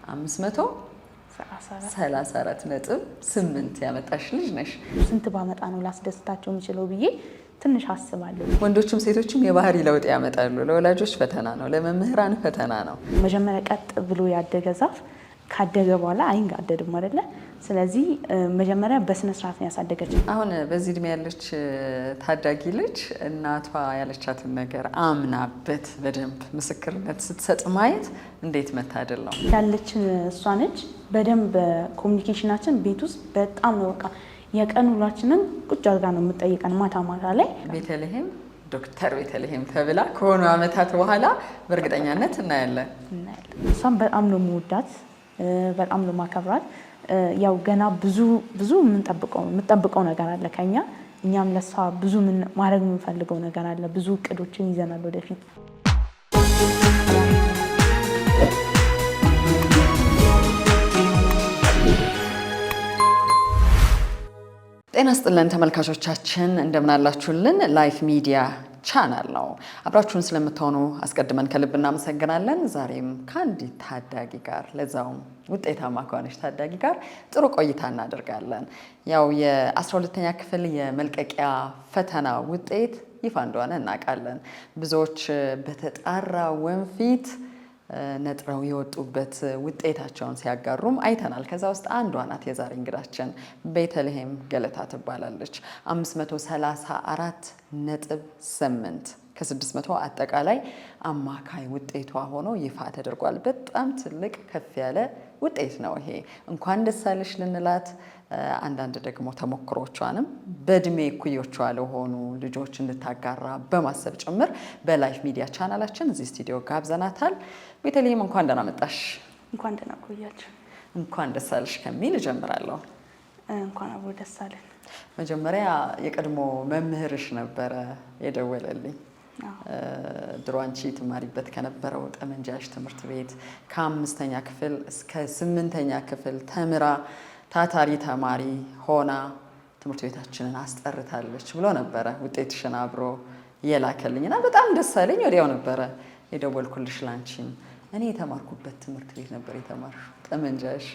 534.8 ያመጣሽ ልጅ ነሽ። ስንት ባመጣ ነው ላስደስታቸው የሚችለው ብዬ ትንሽ አስባለሁ። ወንዶችም ሴቶችም የባህሪ ለውጥ ያመጣሉ። ለወላጆች ፈተና ነው፣ ለመምህራን ፈተና ነው። መጀመሪያ ቀጥ ብሎ ያደገ ዛፍ ካደገ በኋላ አይንጋደድም አይደለ? ስለዚህ መጀመሪያ በስነ ስርዓት ነው ያሳደገች። አሁን በዚህ እድሜ ያለች ታዳጊ ልጅ እናቷ ያለቻትን ነገር አምናበት በደንብ ምስክርነት ስትሰጥ ማየት እንዴት መታደል ነው። ያለች እሷ ነች። በደንብ ኮሚኒኬሽናችን ቤት ውስጥ በጣም ነው በቃ የቀን ውሏችንን ቁጭ አድርጋ ነው የምትጠይቀን ማታ ማታ ላይ። ቤተልሔም ዶክተር ቤተልሔም ተብላ ከሆኑ ዓመታት በኋላ በእርግጠኛነት እናያለን። እሷም በጣም ነው የምወዳት፣ በጣም ነው የማከብራት። ያው ገና ብዙ የምንጠብቀው ነገር አለ ከኛ። እኛም ለሷ ብዙ ማድረግ የምንፈልገው ነገር አለ። ብዙ እቅዶችን ይዘናል ወደፊት። ጤና ይስጥልን ተመልካቾቻችን፣ እንደምን አላችሁልን? ላይፍ ሚዲያ ቻናል ነው። አብራችሁን ስለምትሆኑ አስቀድመን ከልብ እናመሰግናለን። ዛሬም ከአንዲት ታዳጊ ጋር ለዛውም ውጤታማ ከሆነች ታዳጊ ጋር ጥሩ ቆይታ እናደርጋለን። ያው የ12ኛ ክፍል የመልቀቂያ ፈተና ውጤት ይፋ እንደሆነ እናውቃለን። ብዙዎች በተጣራ ወንፊት ነጥረው የወጡበት ውጤታቸውን ሲያጋሩም አይተናል። ከዛ ውስጥ አንዷ ናት የዛሬ እንግዳችን። ቤተልሔም ገለታ ትባላለች። 534.8 ከ600 አጠቃላይ አማካይ ውጤቷ ሆኖ ይፋ ተደርጓል። በጣም ትልቅ ከፍ ያለ ውጤት ነው ይሄ። እንኳን ደስ አለሽ ልንላት፣ አንዳንድ ደግሞ ተሞክሮቿንም በእድሜ እኩዮቿ ለሆኑ ልጆች እንድታጋራ በማሰብ ጭምር በላይፍ ሚዲያ ቻናላችን እዚህ ስቱዲዮ ጋብዘናታል። ቤተልሔም እንኳን ደህና መጣሽ። እንኳን ደህና ቆያችሁ። እንኳን ደስ አለሽ ከሚል እጀምራለሁ። እንኳን አብሮ ደስ አለን። መጀመሪያ የቀድሞ መምህርሽ ነበረ የደወለልኝ። ድሮ አንቺ ትማሪበት ከነበረው ጠመንጃሽ ትምህርት ቤት ከ5ኛ ክፍል እስከ 8ኛ ክፍል ተምራ ታታሪ ተማሪ ሆና ትምህርት ቤታችንን አስጠርታለች ብሎ ነበረ ውጤትሽን አብሮ የላከልኝና በጣም ደስ አለኝ። ወዲያው ነበረ የደወልኩልሽ ላንቺም። እኔ የተማርኩበት ትምህርት ቤት ነበር የተማርሽው ጠመንጃሽ።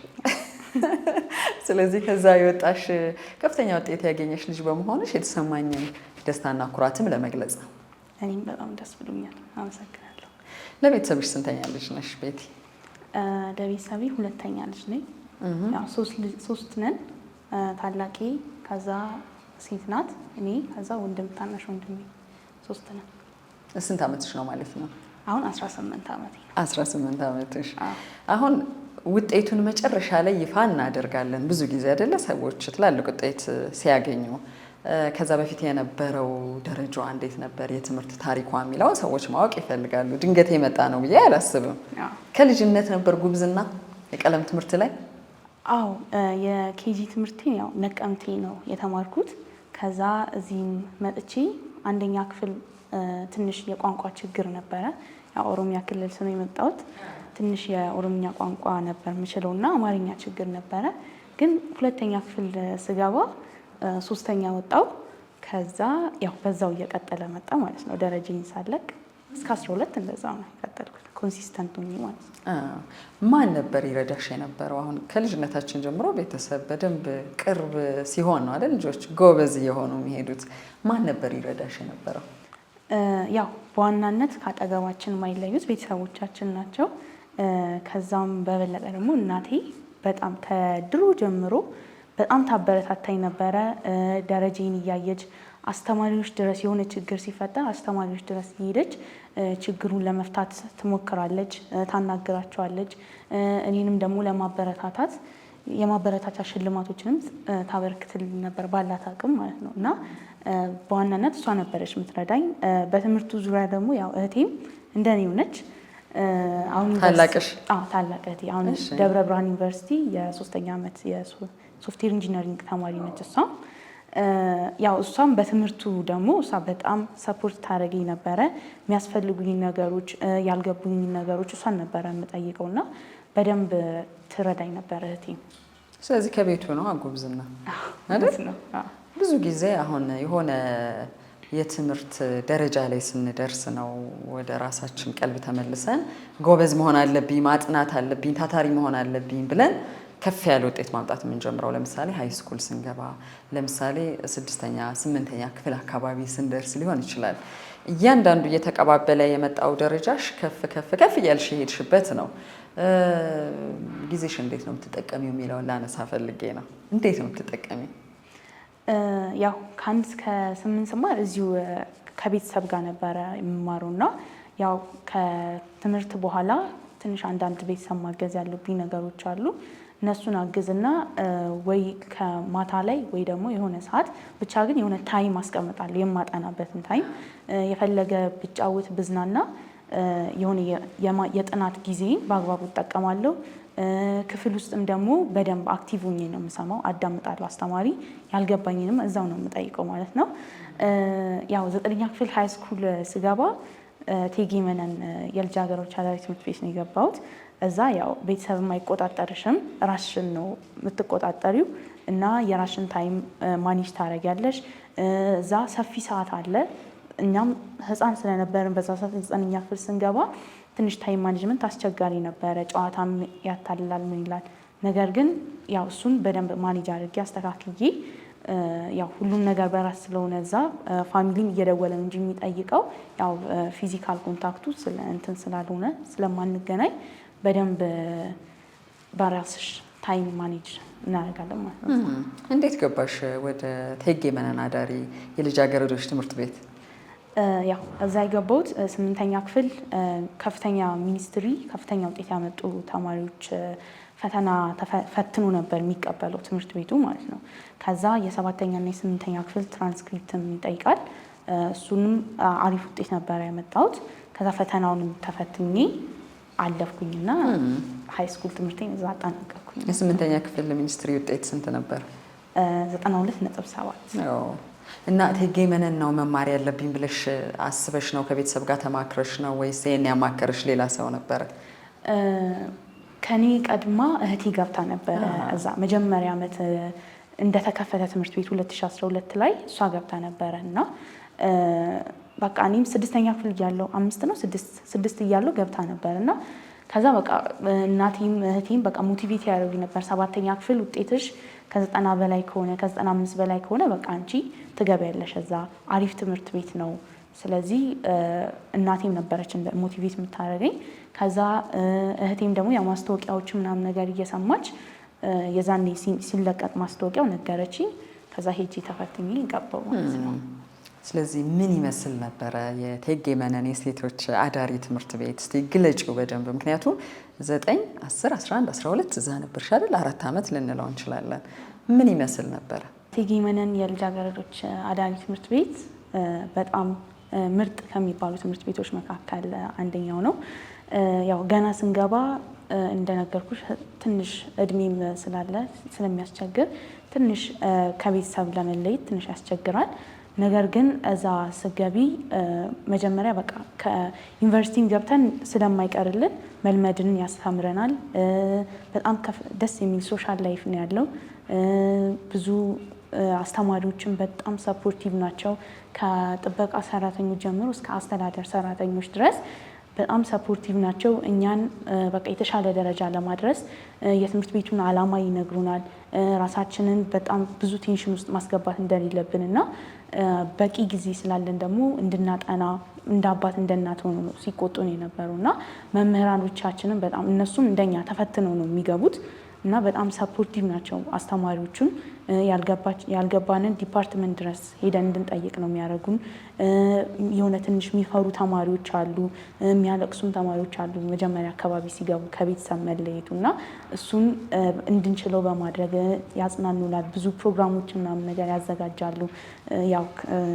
ስለዚህ ከዛ የወጣሽ ከፍተኛ ውጤት ያገኘሽ ልጅ በመሆንሽ የተሰማኝን ደስታና ኩራትም ለመግለጽ ነው። እኔም በጣም ደስ ብሎኛል። አመሰግናለሁ። ለቤተሰብሽ ስንተኛ ልጅ ነሽ ቤቲ? ለቤተሰቤ ሁለተኛ ልጅ ነኝ። ያው ሶስት ነን። ታላቄ ከዛ ሴት ናት፣ እኔ ከዛ ወንድም ታናሽ ወንድሜ፣ 3 ነን። ስንት ዓመትሽ ነው ማለት ነው? አሁን 18 ዓመቴ ነው። 18 ዓመትሽ። አሁን ውጤቱን መጨረሻ ላይ ይፋ እናደርጋለን ብዙ ጊዜ አይደለ ሰዎች ትላልቅ ውጤት ሲያገኙ። ከዛ በፊት የነበረው ደረጃዋ እንዴት ነበር፣ የትምህርት ታሪኳ የሚለው ሰዎች ማወቅ ይፈልጋሉ። ድንገት የመጣ ነው ብዬ አላስብም። ከልጅነት ነበር ጉብዝና የቀለም ትምህርት ላይ? አዎ፣ የኬጂ ትምህርቴን ያው ነቀምቴ ነው የተማርኩት። ከዛ እዚህም መጥቼ 1ኛ ክፍል ትንሽ የቋንቋ ችግር ነበረ። ያው ኦሮሚያ ክልል ስለ የመጣሁት ትንሽ የኦሮምኛ ቋንቋ ነበር የምችለውና አማርኛ ችግር ነበረ። ግን 2ኛ ክፍል ስገባ 3ኛ ወጣው። ከዛ ያው በዛው እየቀጠለ መጣ ማለት ነው። ደረጃዬን ሳለቅ እስከ 12 እንደዛው ነው የቀጠልኩት፣ ኮንሲስተንት ሆኜ ማለት ነው። ማን ነበር ይረዳሽ የነበረው? አሁን ከልጅነታችን ጀምሮ ቤተሰብ በደንብ ቅርብ ሲሆን ነው አይደል ልጆች ጎበዝ እየሆኑ የሚሄዱት። ማን ነበር ይረዳሽ የነበረው? ያው በዋናነት ካጠገባችን የማይለዩት ቤተሰቦቻችን ናቸው። ከዛም በበለጠ ደግሞ እናቴ በጣም ከድሮ ጀምሮ በጣም ታበረታታኝ ነበረ። ደረጃዬን እያየች አስተማሪዎች ድረስ የሆነ ችግር ሲፈጠር አስተማሪዎች ድረስ እየሄደች ችግሩን ለመፍታት ትሞክራለች፣ ታናግራቸዋለች። እኔንም ደግሞ ለማበረታታት የማበረታቻ ሽልማቶችንም ታበረክትልኝ ነበር ባላት አቅም ማለት ነው። እና በዋናነት እሷ ነበረች የምትረዳኝ። በትምህርቱ ዙሪያ ደግሞ ያው እህቴም እንደኔው ነች። አሁን ታላቅሽ? አዎ ታላቅ እህቴ አሁን ደብረ ብርሃን ዩኒቨርሲቲ የ3ኛ ዓመት የሶፍትዌር ኢንጂነሪንግ ተማሪ ነች። እሷም በትምህርቱ ደግሞ እሷ በጣም ሰፖርት ታደርገኝ ነበረ። የሚያስፈልጉኝ ነገሮች፣ ያልገቡኝ ነገሮች እሷን ነበረ የምጠይቀውና በደንብ ትረዳኝ ነበረ እህቴ። ስለዚህ ከቤቱ ነው ጉብዝና አይደል? ብዙ ጊዜ አሁን የሆነ የትምህርት ደረጃ ላይ ስንደርስ ነው ወደ ራሳችን ቀልብ ተመልሰን ጎበዝ መሆን አለብኝ፣ ማጥናት አለብኝ፣ ታታሪ መሆን አለብኝ ብለን ከፍ ያለ ውጤት ማምጣት የምንጀምረው። ለምሳሌ ሃይ ስኩል ስንገባ፣ ለምሳሌ 6ኛ 8ኛ ክፍል አካባቢ ስንደርስ ሊሆን ይችላል። እያንዳንዱ እየተቀባበለ የመጣው ደረጃሽ ከፍ ከፍ ከፍ እያልሽ የሄድሽበት ነው። ጊዜሽ እንዴት ነው የምትጠቀሚው የሚለውን ላነሳ ፈልጌ ነው። እንዴት ነው የምትጠቀሚው? ያው ከ1 እስከ 8 ስማር እዚሁ ከቤተሰብ ጋር ነበረ የምማረው እና ያው ከትምህርት በኋላ ትንሽ አንዳንድ ቤተሰብ ማገዝ ያሉብኝ ነገሮች አሉ። እነሱን አግዝና ወይ ከማታ ላይ ወይ ደግሞ የሆነ ሰዓት ብቻ ግን የሆነ ታይም አስቀምጣለሁ፣ የማጠናበትን ታይም። የፈለገ ብጫወት ብዝናና የሆነ የጥናት ጊዜን በአግባቡ እጠቀማለሁ። ክፍል ውስጥም ደግሞ በደንብ አክቲቭ ሆኜ ነው የምሰማው፣ አዳምጣለሁ። አስተማሪ ያልገባኝንም እዛው ነው የምጠይቀው ማለት ነው። ያው 9ኛ ክፍል ሃይ ስኩል ስገባ እቴጌ መነን የልጃገረዶች አዳሪ ትምህርት ቤት ነው የገባሁት። እዛ ያው ቤተሰብ አይቆጣጠርሽም፣ ራስሽን ነው የምትቆጣጠሪው እና የራስሽን ታይም ማኔጅ ታደርጊያለሽ። እዛ ሰፊ ሰዓት አለ። እኛም ህፃን ስለነበርን በዛ ሰዓት 9ኛ ክፍል ስንገባ ትንሽ ታይም ማኔጅመንት አስቸጋሪ ነበረ። ጨዋታም ያታልላል ምን ይላል። ነገር ግን ያው እሱን በደንብ ማኔጅ አድርጌ አስተካክዬ ያው ሁሉም ነገር በራስ ስለሆነ እዛ ፋሚሊም እየደወለ እንጂ የሚጠይቀው ያው ፊዚካል ኮንታክቱ እንትን ስላልሆነ ስለማንገናኝ በደንብ በራስሽ ታይም ማኔጅ እናደርጋለን ማለት ነው። እንዴት ገባሽ ወደ እቴጌ መነን አዳሪ የልጃገረዶች ትምህርት ቤት? ያው እዛ የገባሁት 8ኛ ክፍል ከፍተኛ ሚኒስትሪ ከፍተኛ ውጤት ያመጡ ተማሪዎች ፈተና ፈትኖ ነበር የሚቀበለው ትምህርት ቤቱ ማለት ነው። ከዛ የ7ኛና የ8ኛ ክፍል ትራንስክሪፕትም ይጠይቃል። እሱንም አሪፍ ውጤት ነበር ያመጣሁት። ከዛ ፈተናውንም ተፈትኜ አለፍኩኝና ሃይ ስኩል ትምህርቴን እዛ አጠናቀቅኩኝ። የ8ኛ ክፍል ሚኒስትሪ ውጤት ስንት ነበር? 92.7። እና እቴጌ መነን ነው መማር ያለብኝ ብለሽ አስበሽ ነው? ከቤተሰብ ጋር ተማክረሽ ነው ወይስ ይሄን ያማከረሽ ሌላ ሰው ነበረ? ከኔ ቀድማ እህቴ ገብታ ነበረ። እዛ መጀመሪያ ዓመት እንደተከፈተ ትምህርት ቤት 2012 ላይ እሷ ገብታ ነበረ እና በቃ እኔም 6ኛ ክፍል እያለሁ 5 ነው 6 እያለሁ ገብታ ነበር እና ከዛ በቃ እናቴም እህቴም በቃ ሞቲቬት ያደርጉኝ ነበር። 7ኛ ክፍል ውጤትሽ ከ90 በላይ ከሆነ ከ95 በላይ ከሆነ በቃ አንቺ ትገቢያለሽ፣ እዛ አሪፍ ትምህርት ቤት ነው። ስለዚህ እናቴም ነበረች ሞቲቬት የምታደርገኝ። ከዛ እህቴም ደግሞ ያው ማስታወቂያዎች ምናምን ነገር እየሰማች የዛኔ ሲለቀቅ ማስታወቂያው ነገረችኝ። ከዛ ሄጄ ተፈትኜ ገባሁ ማለት ነው። ስለዚህ ምን ይመስል ነበረ የእቴጌ መነን የሴቶች አዳሪ ትምህርት ቤት? እስቲ ግለጪው በደንብ። ምክንያቱም 9፣ 10፣ 11፣ 12 እዛ ነበርሽ አይደል? 4 ዓመት ልንለው እንችላለን። ምን ይመስል ነበረ? እቴጌ መነን የልጃገረዶች አዳሪ ትምህርት ቤት በጣም ምርጥ ከሚባሉ ትምህርት ቤቶች መካከል አንደኛው ነው። ያው ገና ስንገባ እንደነገርኩሽ ትንሽ እድሜም ስላለ ስለሚያስቸግር ትንሽ ከቤተሰብ ለመለየት ትንሽ ያስቸግራል። ነገር ግን እዛ ስገቢ መጀመሪያ በቃ ከዩኒቨርሲቲም ገብተን ስለማይቀርልን መልመድን ያስተምረናል። በጣም ደስ የሚል ሶሻል ላይፍ ነው ያለው። ብዙ አስተማሪዎችን በጣም ሰፖርቲቭ ናቸው። ከጥበቃ ሰራተኞች ጀምሮ እስከ አስተዳደር ሰራተኞች ድረስ በጣም ሰፖርቲቭ ናቸው። እኛን በቃ የተሻለ ደረጃ ለማድረስ የትምህርት ቤቱን ዓላማ ይነግሩናል። ራሳችንን በጣም ብዙ ቴንሽን ውስጥ ማስገባት እንደሌለብን እና በቂ ጊዜ ስላለን ደግሞ እንድናጠና እንደ አባት እንደ እናት ሆኖ ነው ሲቆጡን የነበሩ እና መምህራኖቻችንን በጣም እነሱም እንደኛ ተፈትነው ነው የሚገቡት እና በጣም ሰፖርቲቭ ናቸው። አስተማሪዎቹን ያልገባንን ዲፓርትመንት ድረስ ሄደን እንድንጠይቅ ነው የሚያደርጉን። የሆነ ትንሽ የሚፈሩ ተማሪዎች አሉ፣ የሚያለቅሱም ተማሪዎች አሉ መጀመሪያ አካባቢ ሲገቡ ከቤተሰብ መለየቱ እና እሱን እንድንችለው በማድረግ ያጽናኑናል። ብዙ ፕሮግራሞች ምናምን ነገር ያዘጋጃሉ፣ ያው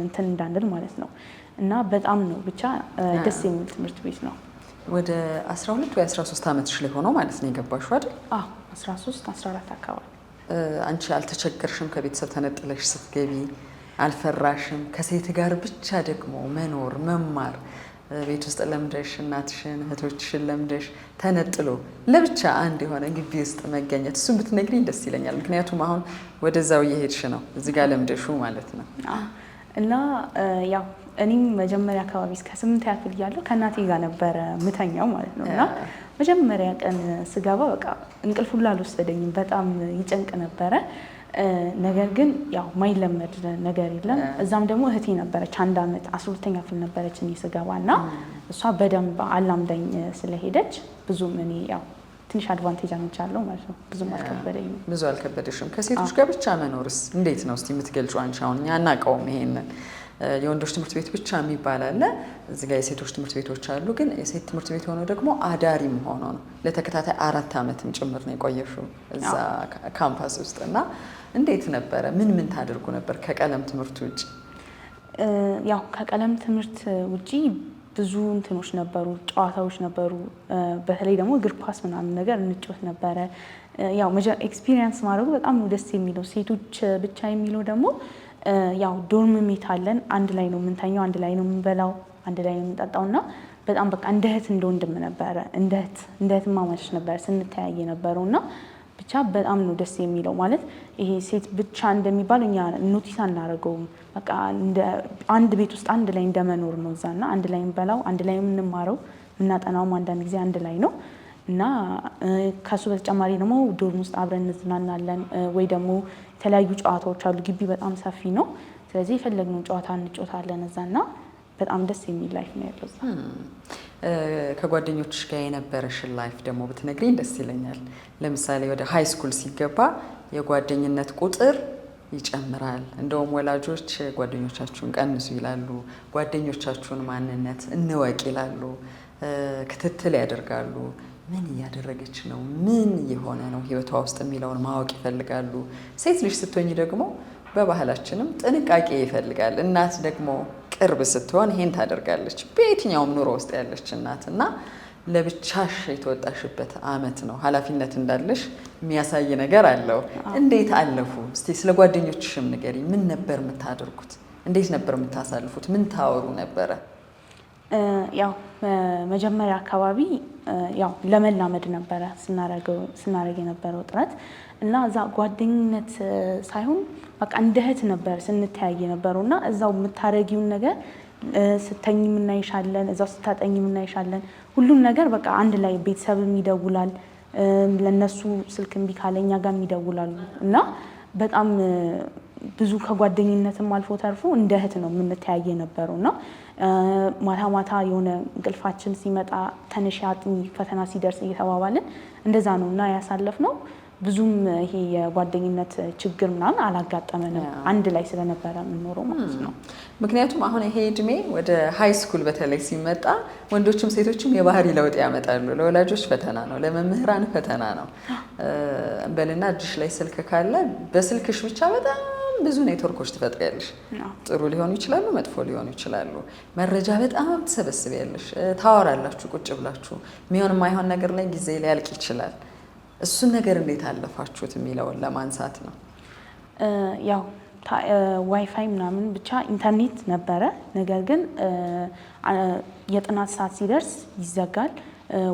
እንትን እንዳንል ማለት ነው። እና በጣም ነው ብቻ ደስ የሚል ትምህርት ቤት ነው። ወደ 12 ወይ 13 ዓመትሽ ላይ ሆኖ ማለት ነው የገባሽው አይደል? 13 14 አካባቢ። አንቺ አልተቸገርሽም? ከቤተሰብ ተነጥለሽ ስትገቢ አልፈራሽም? ከሴት ጋር ብቻ ደግሞ መኖር መማር፣ ቤት ውስጥ ለምደሽ እናትሽን እህቶችሽን ለምደሽ ተነጥሎ ለብቻ አንድ የሆነ ግቢ ውስጥ መገኘት፣ እሱን ብትነግሪኝ ደስ ይለኛል። ምክንያቱም አሁን ወደዛው እየሄድሽ ነው፣ እዚህ ጋር ለምደሹ ማለት ነው። እና ያው እኔም መጀመሪያ አካባቢ እስከ 8 ያክል እያለሁ ከእናቴ ጋር ነበረ ምተኛው ማለት ነው። እና መጀመሪያ ቀን ስገባ በቃ እንቅልፍ ሁሉ አልወሰደኝም፣ በጣም ይጨንቅ ነበረ። ነገር ግን ያው ማይለመድ ነገር የለም። እዛም ደግሞ እህቴ ነበረች 1 ዓመት 12ኛ ክፍል ነበረች እኔ ስገባ እና እሷ በደንብ አላምዳኝ ስለሄደች ብዙም እኔ ያው ትንሽ አድቫንቴጅ አግኝቻለሁ ማለት ነው። ብዙም አልከበደኝም። ብዙ አልከበደሽም። ከሴቶች ጋር ብቻ መኖርስ እንዴት ነው እስቲ የምትገልጪው? አንቺ አሁን እኛ አናውቀውም ይሄንን የወንዶች ትምህርት ቤት ብቻ የሚባል አለ፣ እዚህ ጋር የሴቶች ትምህርት ቤቶች አሉ። ግን የሴት ትምህርት ቤት ሆኖ ደግሞ አዳሪም ሆኖ ነው ለተከታታይ 4 ዓመትም ጭምር ነው የቆየሽው እዛ ካምፓስ ውስጥ እና እንዴት ነበረ? ምን ታደርጉ ነበር ከቀለም ትምህርት ውጭ? ያው ከቀለም ትምህርት ውጪ ብዙ እንትኖች ነበሩ፣ ጨዋታዎች ነበሩ። በተለይ ደግሞ እግር ኳስ ምናምን ነገር እንጫወት ነበረ። ያው ኤክስፒሪየንስ ማድረጉ በጣም ነው ደስ የሚለው። ሴቶች ብቻ የሚለው ደግሞ ያው ዶርም ሜት አለን፣ አንድ ላይ ነው የምንተኛው፣ አንድ ላይ ነው የምንበላው፣ አንድ ላይ ነው የምንጠጣው እና በጣም በቃ እንደ እህት እንደ ወንድም ነበረ፣ እንደ እህትማማቾች ነበረ ስንተያይ ነበረው እና ብቻ በጣም ነው ደስ የሚለው። ማለት ይሄ ሴት ብቻ እንደሚባል እኛ ኖቲስ አናደርገውም። በቃ አንድ ቤት ውስጥ አንድ ላይ እንደመኖር ነው እዛና አንድ ላይ እንበላው፣ አንድ ላይ የምንማረው፣ የምናጠናውም አንዳንድ ጊዜ አንድ ላይ ነው እና ከሱ በተጨማሪ ደግሞ ዶርም ውስጥ አብረን እንዝናናለን ወይ ደግሞ የተለያዩ ጨዋታዎች አሉ። ግቢ በጣም ሰፊ ነው። ስለዚህ የፈለግነው ጨዋታ እንጫወታለን እዛና በጣም ደስ የሚል ላይፍ ነው ያለው። ከጓደኞችሽ ጋር የነበረሽን ላይፍ ደግሞ ብትነግሪኝ ደስ ይለኛል። ለምሳሌ ወደ ሃይ ስኩል ሲገባ የጓደኝነት ቁጥር ይጨምራል። እንደውም ወላጆች ጓደኞቻችሁን ቀንሱ ይላሉ፣ ጓደኞቻችሁን ማንነት እንወቅ ይላሉ፣ ክትትል ያደርጋሉ። ምን እያደረገች ነው፣ ምን እየሆነ ነው ህይወቷ ውስጥ የሚለውን ማወቅ ይፈልጋሉ። ሴት ልጅ ስትሆኝ ደግሞ በባህላችንም ጥንቃቄ ይፈልጋል። እናት ደግሞ ቅርብ ስትሆን ይሄን ታደርጋለች። በየትኛውም ኑሮ ውስጥ ያለች እናት እና ለብቻሽ የተወጣሽበት አመት ነው። ኃላፊነት እንዳለሽ የሚያሳይ ነገር አለው። እንዴት አለፉ? እስቲ ስለ ጓደኞችሽም ንገሪ። ምን ነበር የምታደርጉት? እንዴት ነበር የምታሳልፉት? ምን ታወሩ ነበረ? ያው መጀመሪያ አካባቢ ያው ለመላመድ ነበረ ስናረግ የነበረው ጥረት እና እዛ ጓደኝነት ሳይሆን በቃ እንደ እህት ነበር ስንተያይ የነበረው እና እዛው የምታረጊውን ነገር ስተኝ የምናይሻለን፣ እዛው ስታጠኝ የምናይሻለን። ሁሉም ነገር በቃ አንድ ላይ ቤተሰብም ይደውላል፣ ለነሱ ስልክ እምቢ ካለ እኛ ጋር ይደውላሉ እና በጣም ብዙ ከጓደኝነትም አልፎ ተርፎ እንደ እህት ነው የምንተያየ የነበረው እና ማታ ማታ የሆነ እንቅልፋችን ሲመጣ ተነሽ አጥኚ ፈተና ሲደርስ እየተባባልን እንደዛ ነው እና ያሳለፍነው። ብዙም ይሄ የጓደኝነት ችግር ምናምን አላጋጠመንም፣ አንድ ላይ ስለነበረ የምንኖረው ማለት ነው። ምክንያቱም አሁን ይሄ እድሜ ወደ ሃይ ስኩል በተለይ ሲመጣ ወንዶችም ሴቶችም የባህሪ ለውጥ ያመጣሉ። ለወላጆች ፈተና ነው፣ ለመምህራን ፈተና ነው። በልና እጅሽ ላይ ስልክ ካለ በስልክሽ ብቻ በጣም ብዙ ኔትወርኮች ትፈጥሪያለሽ። ጥሩ ሊሆኑ ይችላሉ፣ መጥፎ ሊሆኑ ይችላሉ። መረጃ በጣም ትሰበስቢያለሽ፣ ታወራላችሁ ቁጭ ብላችሁ። የሚሆን የማይሆን ነገር ላይ ጊዜ ሊያልቅ ይችላል። እሱን ነገር እንዴት አለፋችሁት የሚለውን ለማንሳት ነው። ያው ዋይፋይ ምናምን ብቻ ኢንተርኔት ነበረ። ነገር ግን የጥናት ሰዓት ሲደርስ ይዘጋል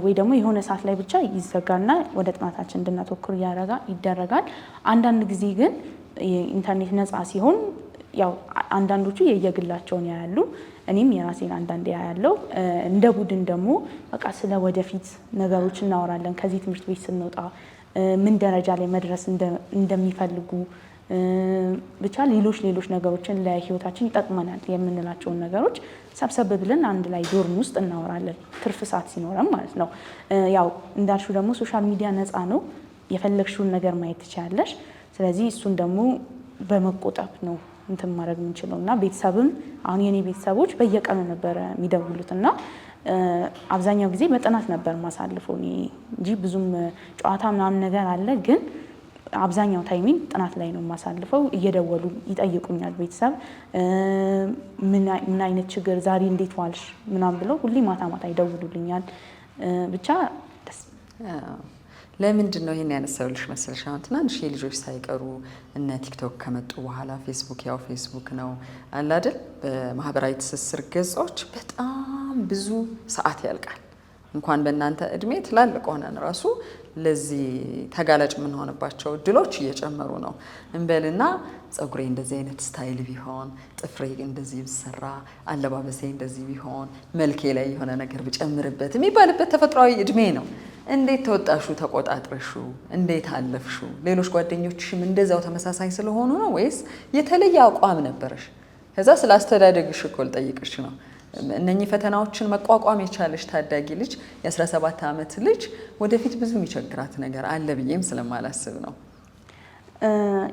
ወይ ደግሞ የሆነ ሰዓት ላይ ብቻ ይዘጋና ወደ ጥናታችን እንድናተኩር ይደረጋል። አንዳንድ ጊዜ ግን ኢንተርኔት ነፃ ሲሆን ያው አንዳንዶቹ የየግላቸውን ያያሉ፣ እኔም የራሴን አንዳንዴ ያያለው። እንደ ቡድን ደግሞ በቃ ስለ ወደፊት ነገሮች እናወራለን። ከዚህ ትምህርት ቤት ስንወጣ ምን ደረጃ ላይ መድረስ እንደሚፈልጉ ብቻ ሌሎች ነገሮችን ለህይወታችን ይጠቅመናል የምንላቸውን ነገሮች ሰብሰብ ብለን አንድ ላይ ዶርም ውስጥ እናወራለን፣ ትርፍ ሰዓት ሲኖረን ማለት ነው። ያው እንዳልሽው ደግሞ ሶሻል ሚዲያ ነፃ ነው፣ የፈለግሽውን ነገር ማየት ትችላለሽ። ስለዚህ እሱን ደግሞ በመቆጠብ ነው እንትን ማድረግ የምንችለው እና ቤተሰብም አሁን የኔ ቤተሰቦች በየቀኑ ነበረ የሚደውሉት እና አብዛኛው ጊዜ በጥናት ነበር ማሳልፈው እኔ እንጂ ብዙም ጨዋታ ምናምን ነገር አለ፣ ግን አብዛኛው ታይሚን ጥናት ላይ ነው ማሳልፈው። እየደወሉ ይጠይቁኛል ቤተሰብ ምን አይነት ችግር፣ ዛሬ እንዴት ዋልሽ ምናምን ብለው ሁሌ ማታ ማታ ይደውሉልኛል። ብቻ ደስ ለምንድን ነው ይሄን ያነሳውልሽ መሰለሽ? አሁን ትናንሽ የልጆች ሳይቀሩ እነ ቲክቶክ ከመጡ በኋላ ፌስቡክ ያው ፌስቡክ ነው አለ አይደል? በማህበራዊ ትስስር ገጾች በጣም ብዙ ሰዓት ያልቃል። እንኳን በእናንተ እድሜ ትላልቅ ሆነን ራሱ ለዚህ ተጋላጭ የምንሆንባቸው እድሎች እየጨመሩ ነው። እንበልና ፀጉሬ እንደዚህ አይነት ስታይል ቢሆን፣ ጥፍሬ እንደዚህ ቢሰራ፣ አለባበሴ እንደዚህ ቢሆን፣ መልኬ ላይ የሆነ ነገር ብጨምርበት የሚባልበት ተፈጥሯዊ እድሜ ነው። እንዴት ተወጣሹ? ተቆጣጥረሹ? እንዴት አለፍሹ? ሌሎች ጓደኞችሽም እንደዛው ተመሳሳይ ስለሆኑ ነው ወይስ የተለየ አቋም ነበረሽ? ከዛ ስለ አስተዳደግሽ እኮ ልጠይቅሽ ነው። እነኚህ ፈተናዎችን መቋቋም የቻለች ታዳጊ ልጅ የ17 ዓመት ልጅ ወደፊት ብዙ የሚቸግራት ነገር አለ ብዬም ስለማላስብ ነው።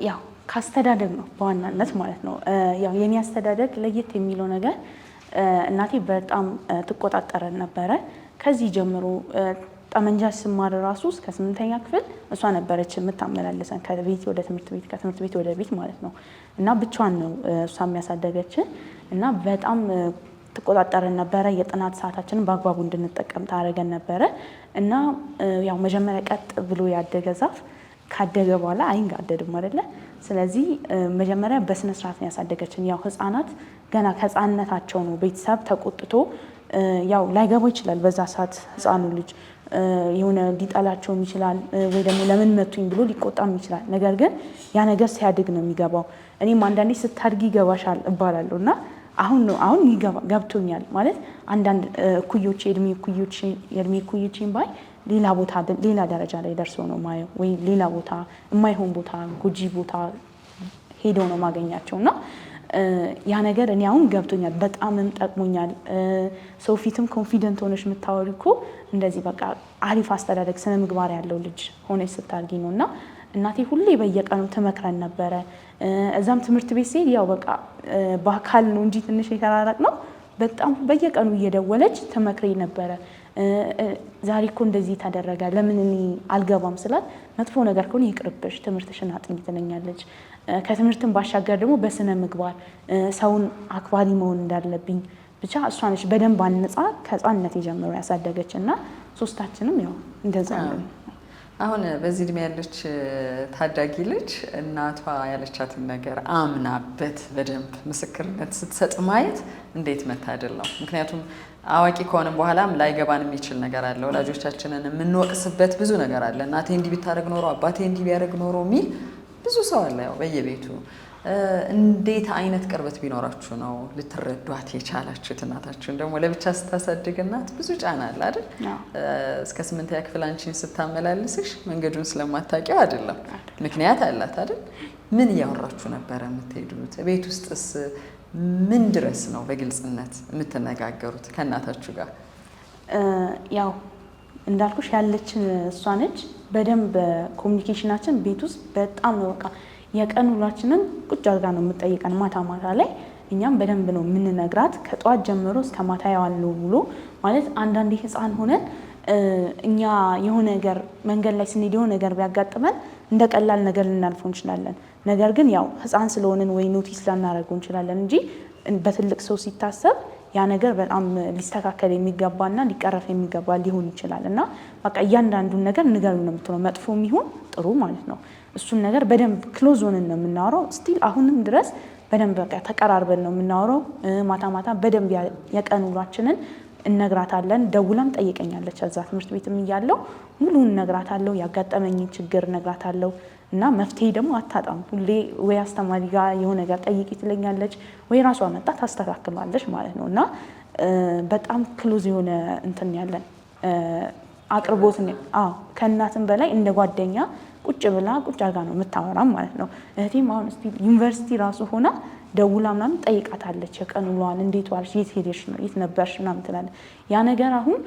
ያው ካስተዳደግ ነው በዋናነት ማለት ነው። ያው የኔ አስተዳደግ ለየት የሚለው ነገር እናቴ በጣም ትቆጣጠረን ነበረ። ከዚህ ጀምሮ ጠመንጃ ስማር ራሱ እስከ 8ኛ ክፍል እሷ ነበረች የምታመላለሰን ከቤት ወደ ትምህርት ቤት ከትምህርት ቤት ወደ ቤት ማለት ነው። እና ብቻዋን ነው እሷ የሚያሳደገችን እና በጣም ትቆጣጠረን ነበረ። የጥናት ሰዓታችንን በአግባቡ እንድንጠቀም ታደርገን ነበረ እና ያው መጀመሪያ ቀጥ ብሎ ያደገ ዛፍ ካደገ በኋላ አይንጋደድም አይደለ? ስለዚህ መጀመሪያ በስነ ስርዓት ነው ያሳደገችን። ያው ህፃናት ገና ከህፃንነታቸው ነው ቤተሰብ ተቆጥቶ ያው ላይገባው ይችላል። በዛ ሰዓት ህፃኑ ልጅ የሆነ ሊጠላቸውም ይችላል ወይ ደግሞ ለምን መቱኝ ብሎ ሊቆጣም ይችላል። ነገር ግን ያ ነገር ሲያድግ ነው የሚገባው። እኔም አንዳንዴ ስታድጊ ይገባሻል እባላለሁ እና አሁን ገብቶኛል ማለት አንዳንድ እኩዮቼ የእድሜ እኩዮቼን ባይ ሌላ ቦታ ሌላ ደረጃ ላይ ደርሰው ነው ማየው ወይ ሌላ ቦታ የማይሆን ቦታ ጎጂ ቦታ ሄደው ነው ማገኛቸው እና ያ ነገር እኔ አሁን ገብቶኛል፣ በጣምም ጠቅሞኛል። ሰው ፊትም ኮንፊደንት ሆነሽ የምታወሪ እኮ እንደዚህ በቃ አሪፍ አስተዳደግ ስነ ምግባር ያለው ልጅ ሆነሽ ስታርጊ ነው እና እናቴ ሁሌ በየቀኑ ትመክረን ነበረ። እዛም ትምህርት ቤት ሲሄድ ያው በቃ በአካል ነው እንጂ ትንሽ የተራራቅ ነው። በጣም በየቀኑ እየደወለች ትመክረኝ ነበረ። ዛሬ እኮ እንደዚህ ተደረገ ለምን እኔ አልገባም ስላት መጥፎ ነገር ከሆነ ይቅርብሽ ትምህርትሽን አጥኚ ትለኛለች። ከትምህርትን ባሻገር ደግሞ በስነ ምግባር ሰውን አክባሪ መሆን እንዳለብኝ ብቻ እሷ ነች በደንብ አንጻ ከህፃንነት ጀምሮ ያሳደገች እና ሶስታችንም ያው እንደዛ ነው። አሁን በዚህ እድሜ ያለች ታዳጊ ልጅ እናቷ ያለቻትን ነገር አምናበት በደንብ ምስክርነት ስትሰጥ ማየት እንዴት መታደል ነው። ምክንያቱም አዋቂ ከሆነም በኋላም ላይገባን የሚችል ነገር አለ። ወላጆቻችንን የምንወቅስበት ብዙ ነገር አለ። እናቴ እንዲህ ቢታረግ ኖሮ አባቴ እንዲህ ቢያደርግ ኖሮ የሚል ብዙ ሰው አለ ያው በየቤቱ። እንዴት አይነት ቅርበት ቢኖራችሁ ነው ልትረዷት የቻላችሁት? እናታችሁን ደግሞ ለብቻ ስታሳድግ እናት ብዙ ጫና አለ አይደል? እስከ 8ኛ ክፍል አንቺን ስታመላልስሽ መንገዱን ስለማታውቂው አይደለም፣ ምክንያት አላት አይደል? ምን እያወራችሁ ነበረ የምትሄዱት? ቤት ውስጥስ ምን ድረስ ነው በግልጽነት የምትነጋገሩት ከእናታችሁ ጋር? ያው እንዳልኩሽ ያለችን እሷ ነች። በደንብ ኮሚኒኬሽናችን ቤት ውስጥ በጣም ነው በቃ የቀን ውሏችንን ቁጭ አድርጋ ነው የምትጠይቀን ማታ ማታ ላይ። እኛም በደንብ ነው የምንነግራት ከጠዋት ጀምሮ እስከ ማታ ያዋለው ውሎ ማለት። አንዳንዴ ህፃን ሆነን እኛ የሆነ ነገር መንገድ ላይ ስንሄድ የሆነ ነገር ቢያጋጥመን እንደ ቀላል ነገር ልናልፈው እንችላለን። ነገር ግን ያው ህፃን ስለሆንን ወይ ኖቲስ ላናደርገው እንችላለን እንጂ በትልቅ ሰው ሲታሰብ ያ ነገር በጣም ሊስተካከል የሚገባና ሊቀረፍ የሚገባ ሊሆን ይችላል እና በቃ እያንዳንዱን ነገር ንገሩ ነው የምትለው፣ መጥፎም ይሁን ጥሩ ማለት ነው። እሱን ነገር በደንብ ክሎዝ ሆነን ነው የምናወራው። ስቲል አሁንም ድረስ በደንብ በቃ ተቀራርበን ነው የምናወራው። ማታ ማታ በደንብ የቀን ውሏችንን እነግራታለን። ደውላም ጠይቀኛለች። እዛ ትምህርት ቤትም እያለሁ ሙሉን እነግራታለሁ። ያጋጠመኝ ችግር እነግራታለሁ እና መፍትሄ ደግሞ አታጣም። ሁሌ ወይ አስተማሪ ጋር የሆነ ነገር ጠይቂ ትለኛለች ወይ ራሷ መጣ ታስተካክላለች ማለት ነው እና በጣም ክሎዝ የሆነ እንትን ያለን አቅርቦት ነው። ከእናትም በላይ እንደ ጓደኛ ቁጭ ብላ ቁጭ አድርጋ ነው የምታወራም ማለት ነው። እህቴም አሁን እስቲ ዩኒቨርሲቲ ራሱ ሆና ደውላ ምናምን ጠይቃታለች። የቀን ውሏን እንዴት ዋልሽ፣ የት ሄደሽ ነው፣ የት ነበርሽ ምናምን ትላለች። ያ ነገር አሁን